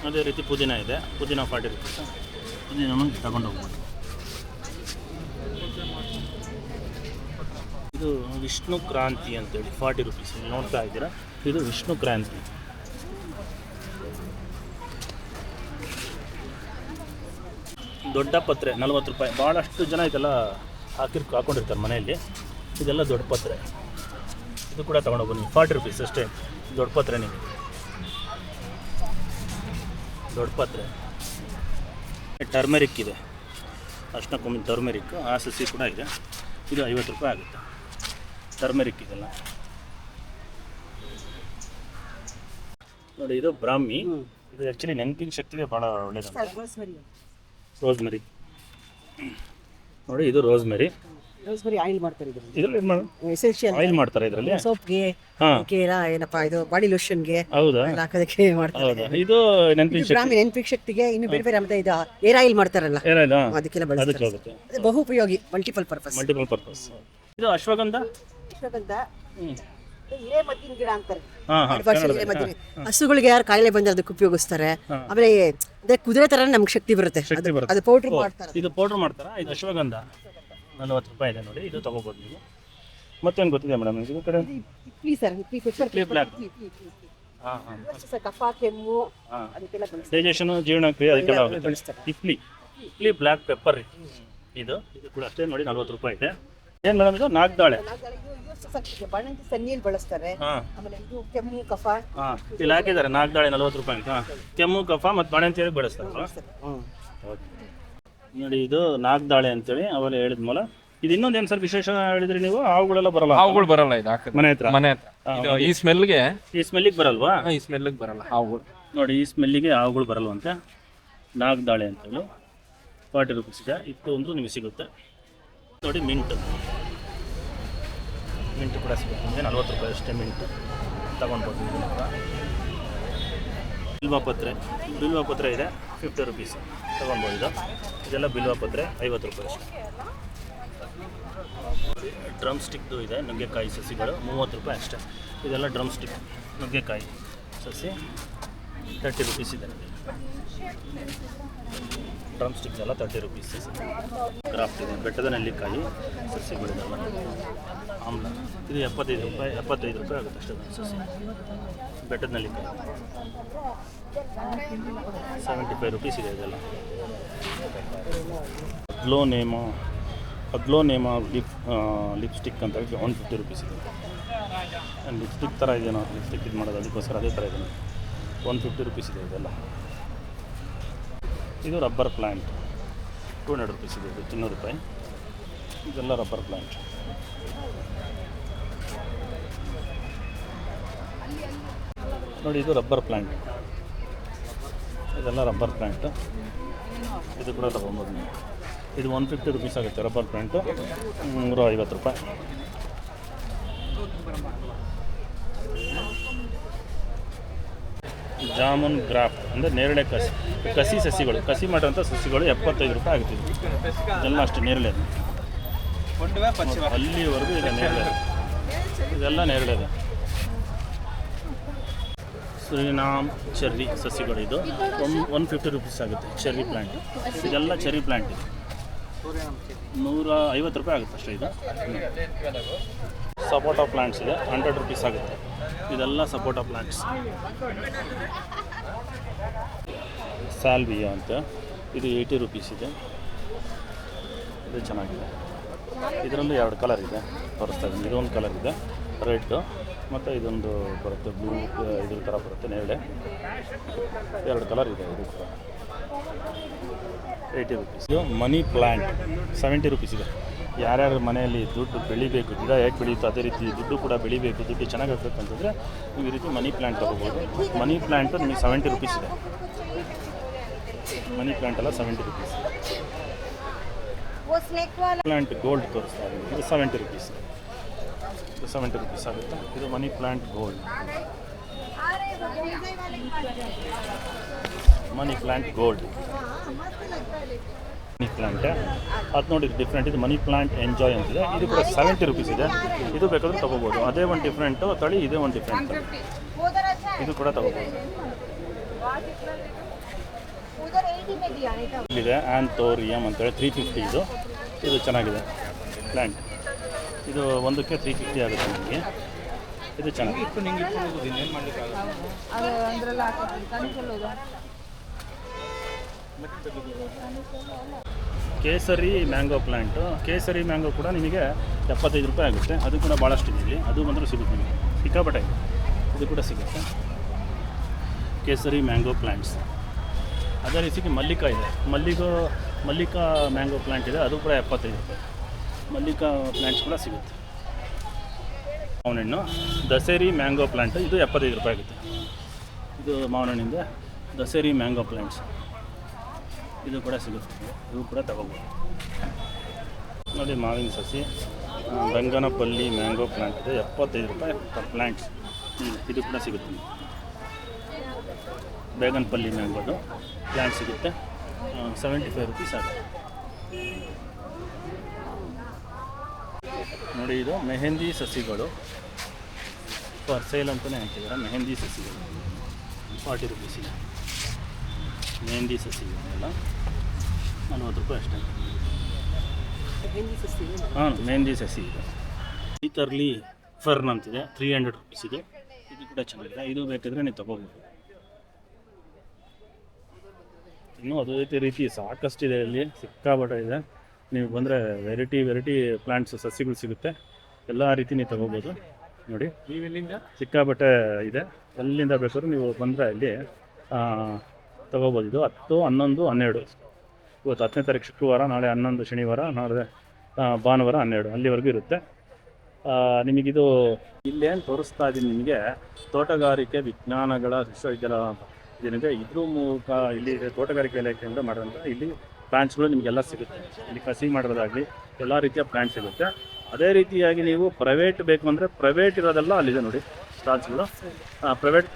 Speaker 1: ಅದೇ ರೀತಿ ಪುದೀನ ಇದೆ, ಪುದೀನ 40 ರುಪೀಸ್. ಪುದೀನೂ ತಗೊಂಡು ಹೋಗ್ಬೋದು. ಇದು ವಿಷ್ಣು ಕ್ರಾಂತಿ ಅಂತೇಳಿ 40 ರುಪೀಸ್. ನೀವು ನೋಡ್ತಾ ಇದ್ದೀರಾ, ಇದು ವಿಷ್ಣು ಕ್ರಾಂತಿ. ದೊಡ್ಡ ಪತ್ರೆ 40 ರೂಪಾಯಿ. ಭಾಳಷ್ಟು ಜನ ಇದೆಲ್ಲ ಹಾಕೊಂಡಿರ್ತಾರೆ ಮನೆಯಲ್ಲಿ. ಇದೆಲ್ಲ ದೊಡ್ಡ ಪತ್ರೆ, ಇದು ಕೂಡ ತೊಗೊಂಡೋಗ್ಬೋದು. 40 ರುಪೀಸ್ ಅಷ್ಟೇ ದೊಡ್ಡ ಪತ್ರೆ. ನಿಮಗೆ ದೊಡ್ಡ ಪತ್ರೆ. ಟರ್ಮೆರಿಕ್ ಇದೆ, ಅರ್ಶಿನ ಕೊಂಬಿನ ಟರ್ಮೆರಿಕ್, ಆ ಸಸಿ ಕೂಡ ಇದೆ. ಇದು 50 ರೂಪಾಯಿ ಆಗುತ್ತೆ ಟರ್ಮೆರಿಕ್ ಇದೆಲ್ಲ. ನೋಡಿ, ಇದು ಬ್ರಾಹ್ಮಿ. ಇದು ಆ್ಯಕ್ಚುಲಿ ನೆನಪಿನ ಶಕ್ತಿಗೆ ಭಾಳ ಒಳ್ಳೆಯದು. ರೋಸ್ಮೆರಿ ನೋಡಿ, ಇದು ರೋಸ್ಮೆರಿ.
Speaker 7: ಆಯಿಲ್ ಮಾಡ್ತಾರೆ
Speaker 1: ಇದರಲ್ಲಿ
Speaker 7: ಎಸೆನ್ಷಿಯಲ್
Speaker 1: ಆಯಿಲ್ ಮಾಡ್ತಾರೆ ಇದರಲ್ಲಿ.
Speaker 7: ಸೋಪ್ಗೆ, ಏನಪ್ಪಾ ಇದು ಬಾಡಿ ಲೋಷನ್ಗೆ
Speaker 1: ಹೌದಾ?
Speaker 7: ಹಾಕೋದಕ್ಕೆ ಮಾಡ್ತಾರೆ.
Speaker 1: ಹೌದಾ? ಇದು ನೆನಪಿನ ಶಕ್ತಿ,
Speaker 7: ಗ್ರಾಮೀಣ ನೆನಪಿನ ಶಕ್ತಿಗೆ ಇನ್ನು ಬೇರೆ ಬೇರೆ ಮತ್ತೆ ಇದು ಏರ್ ಆಯಿಲ್ ಮಾಡ್ತಾರಲ್ಲ,
Speaker 1: ಏನಾಯ್ತು
Speaker 7: ಅದಕ್ಕೆಲ್ಲ
Speaker 1: ಅದಕ್ಕೆ
Speaker 7: ಬಳಸ್ತಾರೆ.
Speaker 1: ಹೋಗುತ್ತೆ.
Speaker 7: ಅದು ಬಹು ಉಪಯೋಗಿ, ಮಲ್ಟಿಪಲ್ ಪರ್ಪಸ್.
Speaker 1: ಇದು ಅಶ್ವಗಂಧ.
Speaker 7: ಹಿರೇ ಮದ್ದಿನ ಗಿಡ ಅಂತಾರೆ.
Speaker 1: ಹಾಂ
Speaker 7: ಹಿರೇ ಮದ್ದಿನ ಹಸುಗಳಿಗೆ ಯಾರು ಕಾಯಿಲೆ ಬಂದ್ರೆ ಅದಕ್ಕೆ ಉಪಯೋಗಿಸ್ತಾರೆ. ಆಮೇಲೆ ಅದೇ ಕುದುರೆ ತರ ನಮ್ಗೆ ಶಕ್ತಿ ಬರುತ್ತೆ. ಅದು ಪೌಡರ್ ಮಾಡ್ತಾರೆ.
Speaker 1: ಇದು ಪೌಡ್ರ್ ಮಾಡ್ತಾರಾ? ಇದು ಅಶ್ವಗಂಧ 40 ರೂಪಾಯಿ ಇದೆ ನೋಡಿ, ಇದು ತೊಗೋಬೋದು ನೀವು. ಮತ್ತೇನು ಗೊತ್ತಿದೆ ಮೇಡಮ್ ಇದು ಕಡೆ?
Speaker 7: ಇಪ್ಲಿ ಸರ್, ಇಪ್ಲಿ
Speaker 1: ಬ್ಲ್ಯಾಕ್. ಹಾಂ ಹಾಂ,
Speaker 7: ಕಫ, ಕೆಮ್ಮು
Speaker 1: ಹಾಂ,
Speaker 7: ಅದಕ್ಕೆಲ್ಲ ಬಳಸ್ತಾರೆ.
Speaker 1: ಡೈಜೆಷನು, ಜೀರ್ಣಕ್ರಿಯೆ ಅದಕ್ಕೆಲ್ಲ ಆಗುತ್ತೆ.
Speaker 7: ಬಳಸ್ತಾರೆ.
Speaker 1: ಇಪ್ಲಿ ಬ್ಲ್ಯಾಕ್ ಪೆಪ್ಪರ್ ಇದು ಕೂಡ ಅಷ್ಟೇ ನೋಡಿ, 40 ರೂಪಾಯಿ ಇದೆ. ಏನು ಮೇಡಮ್ ಇದು? ನಾಗ್ದಾಳೆ.
Speaker 7: ಬಾಣಂತಿ ಸನ್ನಿಯಲ್ಲಿ ಬಳಸ್ತಾರೆ.
Speaker 1: ಹಾಂ
Speaker 7: ಆಮೇಲೆ ಇದು ಕೆಮ್ಮು, ಕಫ.
Speaker 1: ಹಾಂ, ಇಲ್ಲಿ ಹಾಕಿದ್ದಾರೆ ನಾಗ್ದಾಳೆ 40 ರೂಪಾಯಿ ಅಂತ. ಕೆಮ್ಮು, ಕಫ ಮತ್ತು ಬಾಣಂತಿಯರಿಗೆ ಬಳಸ್ತಾರಲ್ಲ. ಓಕೆ ನೋಡಿ, ಇದು ನಾಗ್ದಾಳೆ ಅಂತೇಳಿ ಅವೆಲ್ಲ ಹೇಳಿದ್ಮಲ್ಲ. ಇದು ಇನ್ನೊಂದೇನು ಸರ್ ವಿಶೇಷ ಹೇಳಿದ್ರಿ ನೀವು? ಹಾವುಗಳೆಲ್ಲ ಬರಲ್ಲ?
Speaker 3: ಹಾವುಗಳು ಬರಲ್ಲ ಇದು ಹಾಕಿದ್ರೆ
Speaker 1: ಮನೆ ಹತ್ರ.
Speaker 3: ಈ ಸ್ಮೆಲ್ಗೆ,
Speaker 1: ಈ ಸ್ಮೆಲ್ಲಿಗೆ ಬರಲ್ವಾ?
Speaker 3: ಈ ಸ್ಮೆಲ್ಗೆ ಬರಲ್ಲ ಹಾವುಗಳು.
Speaker 1: ನೋಡಿ, ಈ ಸ್ಮೆಲ್ಲಿಗೆ ಹಾವುಗಳು ಬರಲ್ವಂತೆ. ನಾಗ್ದಾಳೆ ಅಂತೇಳಿ 40 ರುಪೀಸ್ ಇದೆ. ಇದು ಒಂದು ನಿಮಗೆ ಸಿಗುತ್ತೆ ನೋಡಿ. ಮಿಂಟು ಕೂಡ ಸಿಗುತ್ತೆ ನಿಮಗೆ 40 ರೂಪಾಯಿ ಅಷ್ಟೇ. ಮಿಂಟು ತಗೊಂಡ್ಬೋದು. ಬಿಲ್ವಪತ್ರೆ ಇದೆ 50 ರುಪೀಸ್, ತಗೊಳ್ಬೋದು. ಇದೆಲ್ಲ ಬಿಲ್ವಪತ್ರೆ 50 ರೂಪಾಯಿ ಅಷ್ಟೇ. ಡ್ರಮ್ ಸ್ಟಿಕ್ದು ಇದೆ, ನುಗ್ಗೆಕಾಯಿ ಸಸಿಗಳು 30 ರೂಪಾಯಿ ಅಷ್ಟೇ. ಇದೆಲ್ಲ ಡ್ರಮ್ ಸ್ಟಿಕ್ ನುಗ್ಗೆಕಾಯಿ ಸಸಿ 30 ರುಪೀಸ್ ಇದೆ. ಡ್ರಮ್ ಸ್ಟಿಕ್ಸ್ ಎಲ್ಲ 30 ರುಪೀಸ್. ಕ್ರಾಫ್ಟ್ ಇದೆ, ಬೆಟ್ಟದ ನೆಲ್ಲಿಕಾಯಿ ಸಸಿಗಳಿದೆಲ್ಲ ಆಮ್ಲ. ಇದು 75 ರೂಪಾಯಿ ಆಗುತ್ತೆ ಅಷ್ಟೇ ಸಸಿ. ಬೆಟ್ಟದ ನೆಲ್ಲಿಕಾಯಿ 75 ರುಪೀಸ್ ಇದೆ ಇದೆಲ್ಲ. ಅಗ್ಲೋನೇಮಾ ಲಿಪ್ಸ್ಟಿಕ್ ಅಂತ ಹೇಳಿ 150 ರುಪೀಸ್ ಇದೆ. ಲಿಪ್ಸ್ಟಿಕ್ ಥರ ಇದೆ, ನಾವು ಲಿಪ್ಸ್ಟಿಕ್ ಇದು ಮಾಡೋದು, ಅದಕ್ಕೋಸ್ಕರ ಅದೇ ಥರ ಇದೆ. 150 ರುಪೀಸ್ ಇದೆ ಇದೆಲ್ಲ. ಇದು ರಬ್ಬರ್ ಪ್ಲ್ಯಾಂಟ್ 200 ರುಪೀಸ್ ಇದೆ. ಇದು 200 ರೂಪಾಯಿ. ಇದೆಲ್ಲ ರಬ್ಬರ್ ಪ್ಲ್ಯಾಂಟ್. ನೋಡಿ, ಇದು ರಬ್ಬರ್ ಪ್ಲ್ಯಾಂಟ್. ಇದೆಲ್ಲ ರಬ್ಬರ್ ಪ್ಲ್ಯಾಂಟು. ಇದು ಕೂಡ ತಗೊಬೋದು ನೀವು. ಇದು 150 ರುಪೀಸ್ ಆಗುತ್ತೆ ರಬ್ಬರ್ ಪ್ಲ್ಯಾಂಟು. 150 ರೂಪಾಯಿ. ಜಾಮೂನ್ ಗ್ರಾಫ್ಟ್ ಅಂದರೆ ನೇರಳೆ ಕಸಿ ಸಸಿಗಳು, ಕಸಿ ಮಾಡೋಂಥ ಸಸಿಗಳು 75 ರೂಪಾಯಿ ಆಗುತ್ತಿದೆ. ಇದೆಲ್ಲ ಅಷ್ಟೇ ನೇರಳೆ, ಅಲ್ಲಿವರೆಗೂ ಇದೆ ನೇರಳೆ. ಇದೆಲ್ಲ ನೇರಳೆ ಇದೆ. ಸುರಿನಾಮ್ ಚೆರ್ರಿ ಸಸಿಗಳು, ಇದು 150 ರುಪೀಸ್ ಆಗುತ್ತೆ. ಚೆರ್ರಿ ಪ್ಲ್ಯಾಂಟ್, ಇದೆಲ್ಲ ಚೆರ್ರಿ ಪ್ಲ್ಯಾಂಟ್ ಇದೆ. 150 ರೂಪಾಯಿ ಆಗುತ್ತೆ ಅಷ್ಟೇ. ಇದು ಸಪೋಟಾ ಪ್ಲ್ಯಾಂಟ್ಸ್ ಇದೆ, 100 ರುಪೀಸ್ ಆಗುತ್ತೆ. ಇದೆಲ್ಲ ಸಪೋಟ ಪ್ಲಾಂಟ್ಸ್. ಸಾಲ್ವಿಯಾ ಅಂತ, ಇದು 80 ರುಪೀಸ್ ಇದೆ. ಇದು ಚೆನ್ನಾಗಿದೆ. ಇದರಲ್ಲೂ 2 ಕಲರ್ ಇದೆ, ತೋರಿಸ್ತಾ ಇದ್ದೀನಿ. ಇದೊಂದು ಕಲರ್ ಇದೆ ರೆಡ್, ಮತ್ತು ಇದೊಂದು ಬರುತ್ತೆ ಬ್ಲೂ, ಇದ್ರ ಥರ ಬರುತ್ತೆ ನೇರಳೆ. 2 ಕಲರ್ ಇದೆ. ಇದು ಕೂಡ 80 ರುಪೀಸ್. ಇದು ಮನಿ ಪ್ಲ್ಯಾಂಟ್ 70 ರುಪೀಸ್ ಇದೆ. ಯಾರ್ಯಾರ ಮನೆಯಲ್ಲಿ ದುಡ್ಡು ಬೆಳಿಬೇಕು, ಗಿಡ ಹೇಗೆ ಬೆಳೆಯುತ್ತೋ ಅದೇ ರೀತಿ ದುಡ್ಡು ಕೂಡ ಬೆಳಿಬೇಕು, ದುಡ್ಡು ಚೆನ್ನಾಗಾಗಬೇಕು ಅಂತಂದರೆ ನೀವು ಈ ರೀತಿ ಮನಿ ಪ್ಲ್ಯಾಂಟ್ ತೊಗೋಬೋದು. ಮನಿ ಪ್ಲ್ಯಾಂಟು ನಿಮಗೆ 70 ರುಪೀಸ್ ಇದೆ. ಮನಿ ಪ್ಲ್ಯಾಂಟ್ ಎಲ್ಲ 70 ರುಪೀಸ್. ಪ್ಲ್ಯಾಂಟ್ ಗೋಲ್ಡ್ ತೋರಿಸ್ತಾ ಇದ್ದೀನಿ. ಇದು 70 ರುಪೀಸ್. ಇದು 70 ರುಪೀಸ್ ಆಗುತ್ತೆ. ಇದು money plant gold. Money plant gold money plant ಅದು ನೋಡಿ ಡಿಫ್ರೆಂಟ್. ಇದು ಮನಿ ಪ್ಲ್ಯಾಂಟ್ ಎಂಜಾಯ್ ಅಂತಿದೆ. ಇದು ಕೂಡ 70 ರುಪೀಸ್ ಇದೆ. ಇದು ಬೇಕಾದ್ರೆ ತೊಗೋಬೋದು. ಅದೇ ಒಂದು ಡಿಫ್ರೆಂಟು ತಳಿ, ಇದೇ ಒಂದು ಡಿಫ್ರೆಂಟ್. ಇದು ಕೂಡ ತೊಗೋಬೋದು. ಇಲ್ಲಿದೆ ಆ್ಯಂಥೋರಿಯಮ್ ಅಂತೇಳಿ 350 ಇದು. ಇದು ಚೆನ್ನಾಗಿದೆ ಪ್ಲ್ಯಾಂಟ್. ಇದು ಒಂದಕ್ಕೆ 350 ಆಗುತ್ತೆ ನಿಮಗೆ. ಇದು ಚೆನ್ನಾಗಿದೆ. ಕೇಸರಿ ಮ್ಯಾಂಗೋ ಪ್ಲ್ಯಾಂಟು. ಕೇಸರಿ ಮ್ಯಾಂಗೋ ಕೂಡ ನಿಮಗೆ 75 ರೂಪಾಯಿ ಆಗುತ್ತೆ. ಅದು ಕೂಡ ಭಾಳಷ್ಟು ಇದೆ. ಅದು ಬಂದರೂ ಸಿಗುತ್ತೆ ನಿಮಗೆ, ಸಿಕ್ಕಾಪಟ್ಟೆ ಇದೆ. ಇದು ಕೂಡ ಸಿಗುತ್ತೆ. ಕೇಸರಿ ಮ್ಯಾಂಗೋ ಪ್ಲ್ಯಾಂಟ್ಸ್. ಅದೇ ರೀತಿ ಮಲ್ಲಿಕಾ ಇದೆ. ಮಲ್ಲಿಕಾ ಮ್ಯಾಂಗೋ ಪ್ಲ್ಯಾಂಟ್ ಇದೆ. ಅದು ಕೂಡ 75 ರೂಪಾಯಿ. ಮಲ್ಲಿಕಾ ಪ್ಲ್ಯಾಂಟ್ಸ್ ಕೂಡ ಸಿಗುತ್ತೆ. ಮಾವಿನ ಹಣ್ಣು ದಸೇರಿ ಮ್ಯಾಂಗೋ ಪ್ಲ್ಯಾಂಟ್, ಇದು 75 ರೂಪಾಯಿ ಆಗುತ್ತೆ. ಇದು ಮಾವಿನ ಹಣ್ಣಿಂದ ದಸೇರಿ ಮ್ಯಾಂಗೋ ಪ್ಲ್ಯಾಂಟ್ಸ್. ಇದು ಕೂಡ ಸಿಗುತ್ತೆ. ಇದು ಕೂಡ ತಗೋಬೋದು. ನೋಡಿ ಮಾವಿನ ಸಸಿ ಬಂಗನಪಲ್ಲಿ ಮ್ಯಾಂಗೋ ಪ್ಲ್ಯಾಂಟ್ ಇದೆ. 75 ರೂಪಾಯಿ ಪರ್ ಪ್ಲ್ಯಾಂಟ್ಸ್. ಇದು ಕೂಡ ಸಿಗುತ್ತೆ. ಬೇಗನಪಲ್ಲಿ ಮ್ಯಾಂಗೋದು ಪ್ಲ್ಯಾಂಟ್ ಸಿಗುತ್ತೆ. 75 ರುಪೀಸ್ ಆಗುತ್ತೆ. ನೋಡಿ ಇದು ಮೆಹಂದಿ ಸಸಿಗಳು ಫಾರ್ ಸೇಲ್ ಅಂತಲೇ ಹೇಳ್ತಿದ್ದಾರೆ. ಮೆಹಂದಿ ಸಸಿಗಳು 40 ರುಪೀಸ್ ಇದೆ. ಮೆಹಂದಿ ಸಸಿಗಳೆಲ್ಲ 40 ರೂಪಾಯಿ ಅಷ್ಟೇ. ಹಾಂ, ಮೆಹಂದಿ ಸಸಿ ಇದೆ. ಈತರ್ಲಿ ಫರ್ನ್ ಅಂತಿದೆ 300 ರುಪೀಸ್ ಇದೆ. ಇದು ಕೂಡ ಚೆನ್ನಾಗಿದೆ. ಇದು ಬೇಕಾದರೆ ನೀವು ತೊಗೋಬೋದು. ಇನ್ನೂ ಅದೇ ರೀತಿ ಸಾಕಷ್ಟಿದೆ. ಇಲ್ಲಿ ಸಿಕ್ಕಾಪಟ್ಟೆ ಇದೆ. ನೀವು ಬಂದರೆ ವೆರೈಟಿ ಪ್ಲ್ಯಾಂಟ್ಸ್ ಸಸಿಗಳು ಸಿಗುತ್ತೆ. ಎಲ್ಲ ರೀತಿ ನೀವು ತೊಗೋಬೋದು. ನೋಡಿ ಸಿಕ್ಕಾಪಟ್ಟೆ ಇದೆ. ಎಲ್ಲಿಂದ ಬೇಕಾದ್ರೂ ನೀವು ಬಂದರೆ ಇಲ್ಲಿ ತೊಗೋಬೋದು. ಇದು 10, 11, 12. ಇವತ್ತು 10ನೇ ತಾರೀಕು ಶುಕ್ರವಾರ, ನಾಳೆ 11 ಶನಿವಾರ, ನಾಳೆ ಭಾನುವಾರ 12 ಅಲ್ಲಿವರೆಗೂ ಇರುತ್ತೆ. ನಿಮಗಿದು ಇಲ್ಲೇನು ತೋರಿಸ್ತಾ ಇದ್ದೀನಿ ನಿಮಗೆ ತೋಟಗಾರಿಕೆ ವಿಜ್ಞಾನಗಳ ವಿಶ್ವವಿದ್ಯಾಲಯ ಏನಿದೆ ಇದ್ರ ಮೂಲಕ ಇಲ್ಲಿ ತೋಟಗಾರಿಕೆ ಇಲಾಖೆಯಿಂದ ಮಾಡೋಂಥ ಇಲ್ಲಿ ಪ್ಲ್ಯಾಂಟ್ಸ್ಗಳು ನಿಮಗೆಲ್ಲ ಸಿಗುತ್ತೆ. ಇಲ್ಲಿ ಕಸಿ ಮಾಡೋದಾಗಲಿ ಎಲ್ಲ ರೀತಿಯ ಪ್ಲ್ಯಾಂಟ್ ಸಿಗುತ್ತೆ. ಅದೇ ರೀತಿಯಾಗಿ ನೀವು ಪ್ರೈವೇಟ್ ಬೇಕು ಅಂದರೆ ಪ್ರೈವೇಟ್ ಇರೋದೆಲ್ಲ ಅಲ್ಲಿದೆ ನೋಡಿ ಸ್ಟಾಲ್ಸ್ಗಳು. ಪ್ರೈವೇಟ್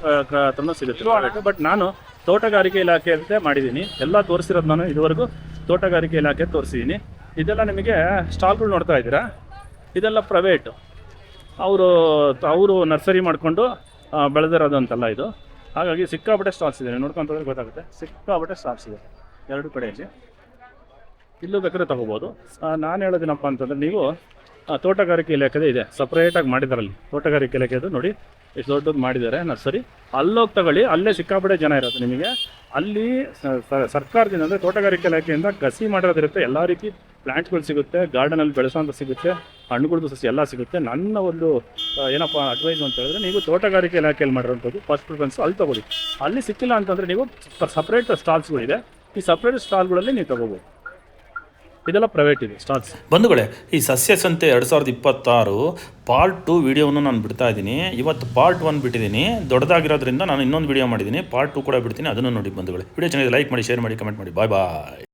Speaker 1: ಹತ್ರನೂ ಸಿಗುತ್ತೆ. ಬಟ್ ನಾನು ತೋಟಗಾರಿಕೆ ಇಲಾಖೆ ಅಂತ ಮಾಡಿದ್ದೀನಿ. ಎಲ್ಲ ತೋರಿಸಿರೋದು ನಾನು ಇದುವರೆಗೂ ತೋಟಗಾರಿಕೆ ಇಲಾಖೆ ತೋರಿಸಿದ್ದೀನಿ. ಇದೆಲ್ಲ ನಿಮಗೆ ಸ್ಟಾಲ್ಗಳು ನೋಡ್ತಾ ಇದ್ದೀರಾ, ಇದೆಲ್ಲ ಪ್ರೈವೇಟು. ಅವರು ನರ್ಸರಿ ಮಾಡಿಕೊಂಡು ಬೆಳೆದಿರೋದು ಅಂತಲ್ಲ ಇದು. ಹಾಗಾಗಿ ಸಿಕ್ಕಾಪಟ್ಟೆ ಸ್ಟಾಲ್ಸ್ ಇದೆ. ನೋಡ್ಕೊಂತಂದ್ರೆ ಗೊತ್ತಾಗುತ್ತೆ. ಸಿಕ್ಕಾಪಟ್ಟೆ ಸ್ಟಾಲ್ಸ್ ಇದೆ 2 ಕಡೆಯಲ್ಲಿ. ಇಲ್ಲೂ ಬೇಕಾದ್ರೆ ತೊಗೋಬೋದು. ನಾನು ಹೇಳೋದೇನಪ್ಪ ಅಂತಂದರೆ ನೀವು ತೋಟಗಾರಿಕೆ ಇಲಾಖೆದೇ ಇದೆ, ಸಪ್ರೇಟಾಗಿ ಮಾಡಿದಾರಲ್ಲಿ ತೋಟಗಾರಿಕೆ ಇಲಾಖೆದು ನೋಡಿ ಎಷ್ಟು ದೊಡ್ಡದು ಮಾಡಿದ್ದಾರೆ ನರ್ಸರಿ. ಅಲ್ಲೋಗಿ ತಗೊಳ್ಳಿ. ಅಲ್ಲೇ ಸಿಕ್ಕಾಪಟ್ಟೆ ಜನ ಇರುತ್ತೆ ನಿಮಗೆ. ಅಲ್ಲಿ ಸರ್ಕಾರದಿಂದ ಅಂದರೆ ತೋಟಗಾರಿಕೆ ಇಲಾಖೆಯಿಂದ ಕಸಿ ಮಾಡಿರೋದಿರುತ್ತೆ. ಎಲ್ಲ ರೀತಿ ಪ್ಲ್ಯಾಂಟ್ಗಳು ಸಿಗುತ್ತೆ, ಗಾರ್ಡನಲ್ಲಿ ಬೆಳೆಸೋಂಥ ಸಿಗುತ್ತೆ, ಹಣ್ಣುಗಳದ್ದು ಸಸಿ ಎಲ್ಲ ಸಿಗುತ್ತೆ. ನನ್ನ ಒಂದು ಏನಪ್ಪ ಅಡ್ವೈಸ್ ಅಂತ ಹೇಳಿದ್ರೆ ನೀವು ತೋಟಗಾರಿಕೆ ಇಲಾಖೆಯಲ್ಲಿ ಮಾಡಿರೋಂಥದ್ದು ಫಸ್ಟ್ ಪ್ರಿಫರೆನ್ಸು ಅಲ್ಲಿ ತೊಗೊಳ್ಳಿ. ಅಲ್ಲಿ ಸಿಕ್ಕಿಲ್ಲ ಅಂತಂದರೆ ನೀವು ಸಪ್ರೇಟ್ ಸ್ಟಾಲ್ಸ್ಗಳಿದೆ. ಈ ಸಪ್ರೇಟ್ ಸ್ಟಾಲ್ಗಳಲ್ಲಿ ನೀವು ತೊಗೋಬೋದು. ಇದೆಲ್ಲ ಪ್ರೈವೇಟ್ ಇದೆ ಸ್ಟಾಲ್ಸ್.
Speaker 2: ಬಂಧುಗಳೇ, ಈ ಸಸ್ಯ ಸಂತೆ 2026 ಪಾರ್ಟ್ 2 ವಿಡಿಯೋವನ್ನು ನಾನು ಬಿಡ್ತಾ ಇದ್ದೀನಿ. ಇವತ್ತು ಪಾರ್ಟ್ 1 ಬಿಟ್ಟಿದ್ದೀನಿ. ದೊಡ್ಡದಾಗಿರೋದ್ರಿಂದ ನಾನು ಇನ್ನೊಂದು ವಿಡಿಯೋ ಮಾಡಿದ್ದೀನಿ. ಪಾರ್ಟ್ 2 ಕೂಡ ಬಿಡ್ತೀನಿ. ಅದನ್ನು ನೋಡಿ ಬಂಧುಗಳೇ. ವಿಡಿಯೋ ಚೆನ್ನಾಗಿ ಲೈಕ್ ಮಾಡಿ, ಶೇರ್ ಮಾಡಿ, ಕಮೆಂಟ್ ಮಾಡಿ. ಬಾಯ್ ಬಾಯ್.